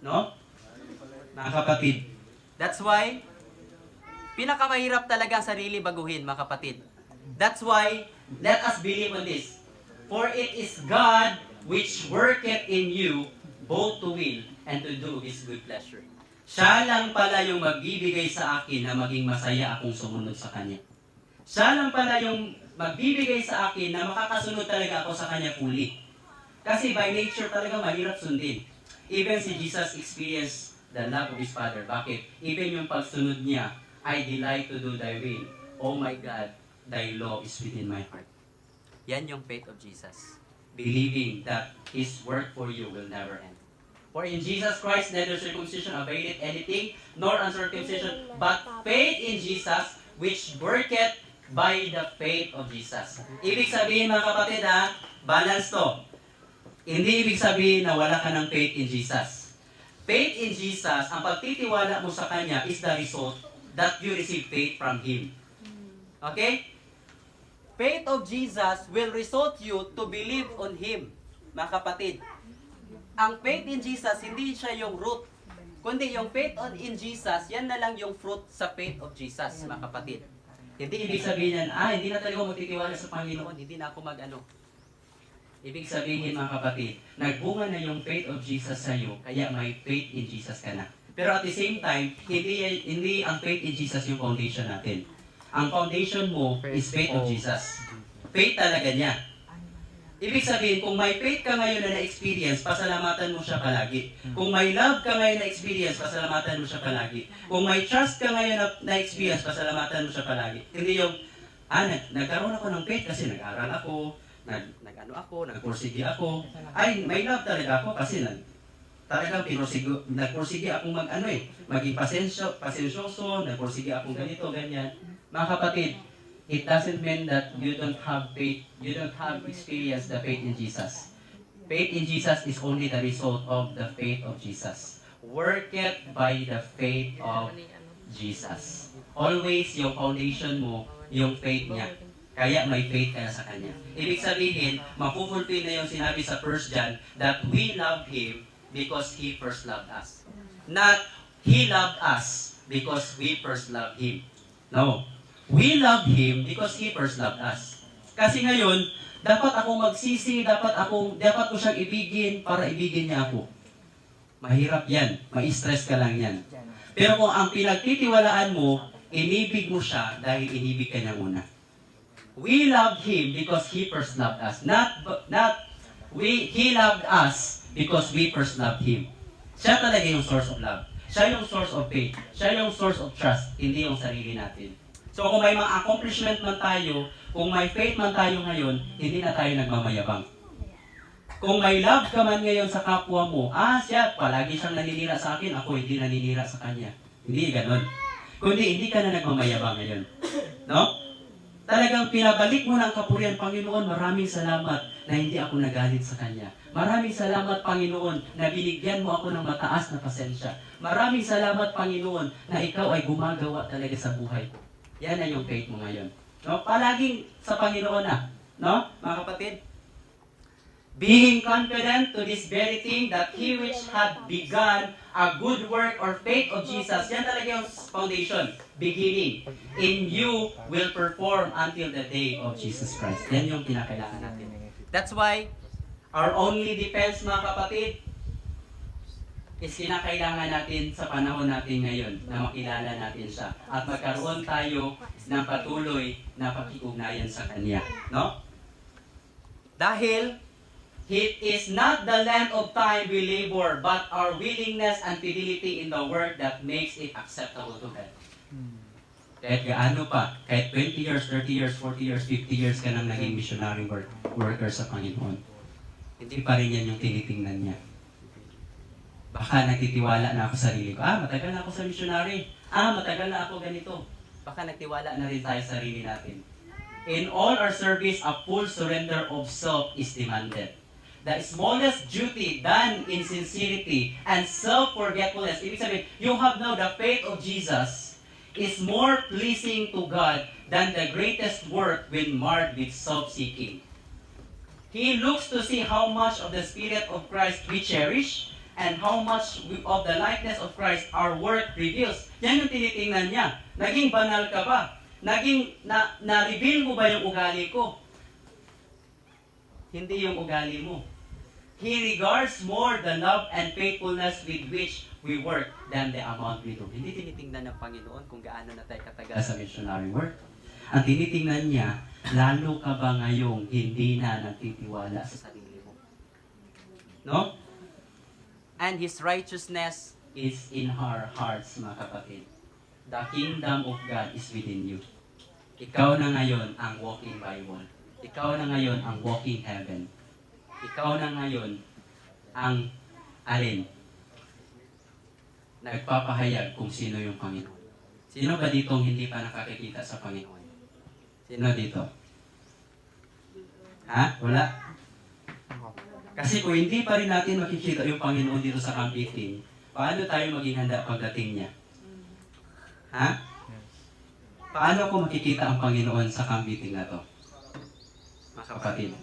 No? Mga kapatid. That's why, pinakamahirap talaga ang sarili baguhin, mga kapatid. That's why, let us believe on this. For it is God which worketh in you both to will and to do His good pleasure. Siya lang pala yung magbibigay sa akin na maging masaya akong sumunod sa Kanya. Siya lang pala yung magbibigay sa akin na makakasunod talaga ako sa Kanya fully. Kasi by nature talaga mahirap sundin. Even si Jesus experienced the love of His Father. Bakit? Even yung pagsunod niya, I delight to do Thy will. Oh my God, Thy law is within my heart. Yan yung faith of Jesus. Believing that His work for you will never end. For in Jesus Christ neither circumcision availeth anything, nor uncircumcision, but faith in Jesus, which worketh by the faith of Jesus. Ibig sabihin mga kapatid balance to. Hindi ibig sabihin na wala ka ng faith in Jesus. Faith in Jesus, ang pagtitiwala mo sa Kanya is the result that you receive faith from Him. Okay? Faith of Jesus will result you to believe on Him, mga kapatid. Ang faith in Jesus, hindi siya yung root. Kundi yung faith in Jesus, yan na lang yung fruit sa faith of Jesus, mga kapatid. Hindi ibig sabihin yan, hindi na talaga magtitiwala sa Panginoon, hindi na ako mag-ano. Ibig sabihin mga kapatid, nagbunga na yung faith of Jesus sa iyo, kaya may faith in Jesus ka na. Pero at the same time, hindi ang faith in Jesus yung foundation natin. Ang foundation mo is faith of Jesus. Faith talaga niya. Ibig sabihin, kung may faith ka ngayon na na-experience, pasalamatan mo siya palagi. Kung may love ka ngayon na-experience, pasalamatan mo siya palagi. Kung may trust ka ngayon na-experience, pasalamatan mo siya palagi. Hindi yung, nagkaroon ako ng faith kasi nag-aral ako, nagpursige ako. Ay, may love talaga ako kasi talagang nagpursige akong maging pasensyoso, nagpursige akong ganito, ganyan. Mga kapatid, it doesn't mean that you don't have faith, you don't have experienced the faith in Jesus. Faith in Jesus is only the result of the faith of Jesus. Work it by the faith of Jesus. Always yung foundation mo, yung faith niya. Kaya may faith ka na sa Kanya. Ibig sabihin, mapufulfill na yung sinabi sa 1 John that we love Him because He first loved us. Not He loved us because we first loved Him. No. We love Him because He first loved us. Kasi ngayon, dapat akong magsisi, dapat ko siyang ibigin para ibigin niya ako. Mahirap yan. Ma-stress ka lang yan. Pero kung ang pinagtitiwalaan mo, inibig mo siya dahil inibig ka niya muna. We love Him because He first loved us. He loved us because we first loved Him. Siya talaga yung source of love. Siya yung source of faith. Siya yung source of trust, hindi yung sarili natin. So kung may mga accomplishment man tayo, kung may faith man tayo ngayon, hindi na tayo nagmamayabang. Kung may love ka man ngayon sa kapwa mo, siya, palagi siyang naninira sa akin, ako hindi naninira sa kanya. Hindi ganon. Kundi hindi ka na nagmamayabang ngayon. No? Talagang pinabalik mo ng kapurihan, Panginoon, maraming salamat na hindi ako nagalit sa Kanya. Maraming salamat, Panginoon, na binigyan mo ako ng mataas na pasensya. Maraming salamat, Panginoon, na Ikaw ay gumagawa talaga sa buhay ko. Yan na yung faith mo ngayon. No? Palaging sa Panginoon na. No? Mga kapatid? Being confident to this very thing that He which had begun a good work or faith of Jesus, yan talaga yung foundation, beginning, in you will perform until the day of Jesus Christ. Yan yung kinakailangan natin. That's why, our only defense, mga kapatid, is kinakailangan natin sa panahon natin ngayon na makilala natin siya at magkaroon tayo ng patuloy na pakikugnayan sa Kanya. No? Dahil, it is not the length of time we labor, but our willingness and fidelity in the work that makes it acceptable to God. Kahit gaano pa, kahit 20 years, 30 years, 40 years, 50 years ka nang naging missionary worker sa Panginoon, hindi pa rin yan yung tinitingnan niya. Baka nagtitiwala na ako sa sarili ko. Matagal na ako sa missionary. Matagal na ako ganito. Baka nagtiwala na rin tayo sa sarili natin. In all our service, a full surrender of self is demanded. The smallest duty done in sincerity and self-forgetfulness. Ibig sabihin, you have now the faith of Jesus is more pleasing to God than the greatest work when marred with self-seeking. He looks to see how much of the Spirit of Christ we cherish and how much of the likeness of Christ our work reveals. Yan yung tinitingnan niya. Naging banal ka ba? Na-reveal mo ba yung ugali ko? Hindi yung ugali mo. He regards more the love and faithfulness with which we work than the amount we do. Hindi tinitingnan ng Panginoon kung gaano na tayo katagal sa missionary work. Ang tinitingnan niya, lalo ka ba ngayong hindi na nagtitiwala sa sarili mo? No? And His righteousness is in our hearts, mga kapatid. The kingdom of God is within you. Ikaw na ngayon ang walking Bible. Ikaw na ngayon ang walking heaven. Ikaw na ngayon ang alin? Nagpapahayag kung sino yung Panginoon. Sino ba ditong hindi pa nakakikita sa Panginoon? Sino dito? Ha? Wala? Ako. Kasi kung hindi pa rin natin makikita yung Panginoon dito sa camp meeting, paano tayo maging handa pagdating niya? Ha? Yes. Paano ko makikita ang Panginoon sa camp meeting na to? Mga kapatid.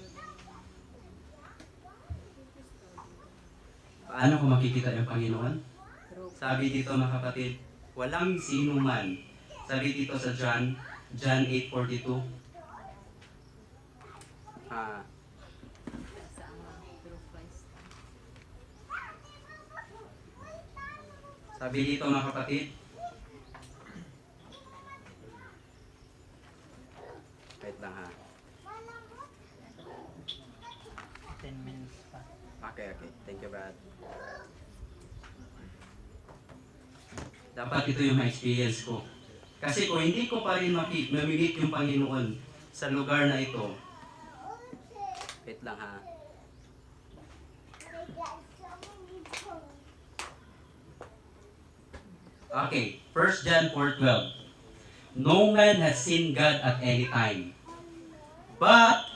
Paano ko makikita yung Panginoon? Sabi dito mga kapatid, walang sino man. Sabi dito sa John 8:42. Through Christ. Sabi dito mga kapatid, wait lang ha. 10 minutes pa. Okay. Thank you, Brad. Dapat ito yung ma-experience ko. Kasi kung hindi ko pa rin mamimit yung Panginoon sa lugar na ito, wait lang ha. Okay, 1 John 4:12. No man has seen God at any time. But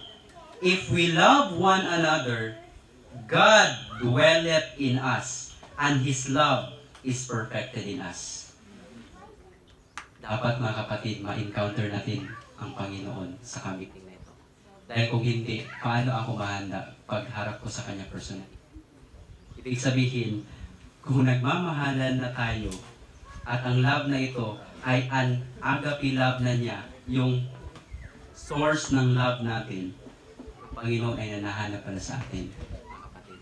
if we love one another, God dwelleth in us, and His love is perfected in us. Dapat mga kapatid, ma-encounter natin ang Panginoon sa kamiting na ito. Dahil kung hindi, paano ako mahanda pagharap ko sa Kanya personally? Ibig sabihin, kung nagmamahalan na tayo, at ang love na ito ay an agape love na niya, yung source ng love natin, ang Panginoon ay nanahanap pala sa atin, mga kapatid.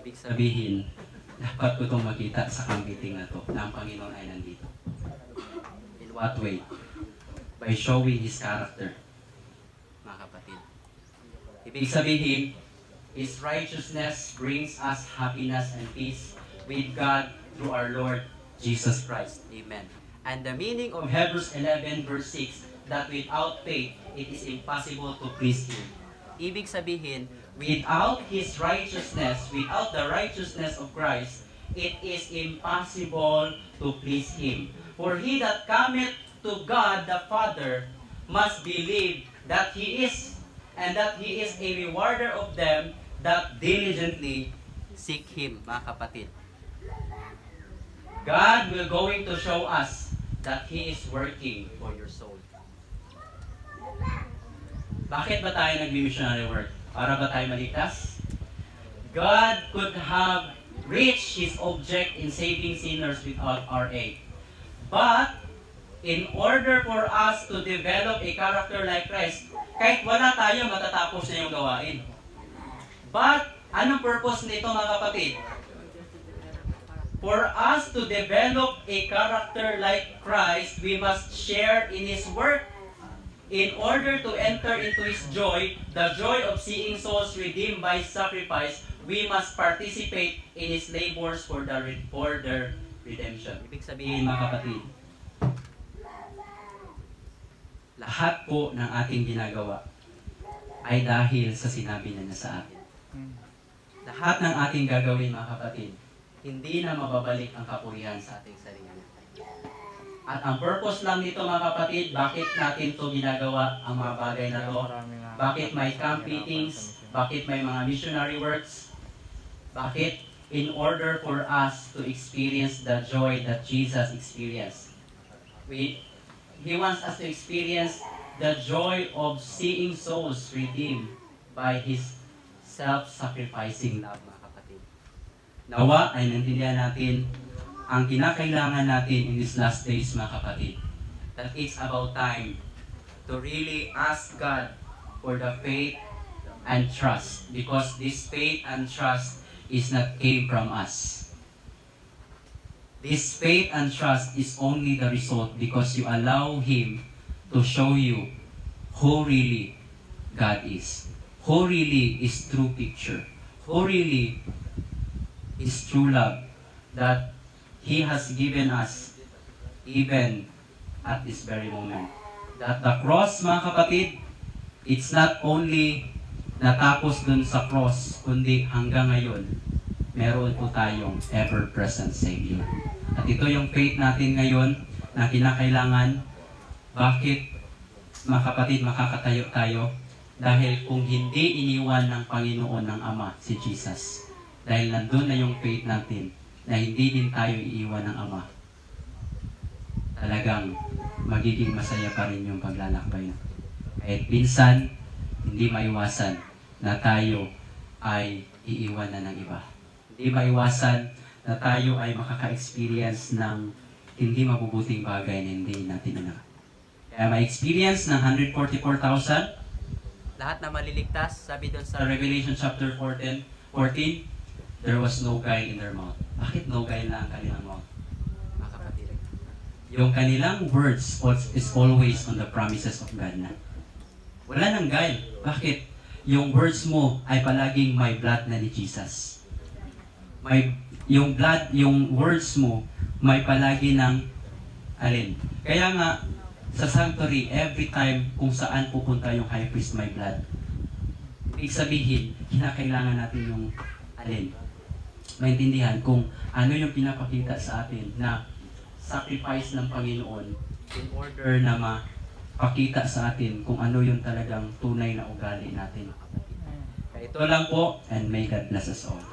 Ibig sabihin, dapat ko itong makita sa kampiting na to, na ang Panginoon ay nandito. In what way? By showing His character, mga kapatid. Ibig sabihin, His righteousness brings us happiness and peace with God through our Lord Jesus Christ. Amen. And the meaning of Hebrews 11 verse 6, that without faith, it is impossible to please Him. Ibig sabihin, without His righteousness, without the righteousness of Christ, it is impossible to please Him. For he that cometh to God the Father must believe that He is, and that He is a rewarder of them that diligently seek Him, mga kapatid. God will going to show us that He is working for your soul. Bakit ba tayo nag-missionary work? Para ba tayo maligtas? God could have reached His object in saving sinners without our aid. But, in order for us to develop a character like Christ, kahit wala tayo, matatapos na yung gawain. But, anong purpose nito mga kapatid? For us to develop a character like Christ, we must share in His work. In order to enter into His joy, the joy of seeing souls redeemed by sacrifice, we must participate in His labors for their redemption. Ibig sabihin mga kapatid, lahat po ng ating ginagawa ay dahil sa sinabi niya sa atin. Lahat ng ating gagawin mga kapatid, hindi na mababalik ang kapurihan sa ating sarili. At ang purpose lang nito mga kapatid, bakit natin ito ginagawa ang mga bagay na to? Bakit may camp meetings? Bakit may mga missionary works? Bakit? In order for us to experience the joy that Jesus experienced. He wants us to experience the joy of seeing souls redeemed by His self-sacrificing love, mga kapatid. Nawa ay nantindihan natin ang kinakailangan natin in these last days, mga kapatid. That it's about time to really ask God for the faith and trust. Because this faith and trust is not came from us. This faith and trust is only the result because you allow Him to show you who really God is. Who really is true picture. Who really is true love that He has given us even at this very moment. That the cross, mga kapatid, it's not only natapos dun sa cross, kundi hanggang ngayon, meron po tayong ever-present Savior. At ito yung faith natin ngayon na kinakailangan. Bakit? mga kapatid, makakatayo tayo dahil kung hindi iniwan ng Panginoon ng Ama si Jesus, dahil nandun na yung faith natin na hindi din tayo iiwan ng Ama, talagang magiging masaya pa rin yung paglalakbay. Kahit minsan, hindi maiwasan na tayo ay iiwan na ng iba. Hindi maiwasan na tayo ay makaka-experience ng hindi mabubuting bagay na hindi natin ina. Kaya ma-experience ng 144,000, lahat na maliligtas, sabi doon sa Revelation chapter 14, there was no guile in their mouth. Bakit no guile na ang kanilang mouth? Mga kapatid. Yung kanilang words is always on the promises of God na. Wala nang guile. Bakit? Yung words mo ay palaging may blood na ni Jesus. Yung words mo may palagi ng alin. Kaya nga, sa sanctuary, every time kung saan pupunta yung high priest may blood. Ibig sabihin, kinakailangan natin yung alin. Maintindihan kung ano yung pinapakita sa atin na sacrifice ng Panginoon in order na mapakita sa atin kung ano yung talagang tunay na ugali natin. Kaya ito lang po, and may God bless us all.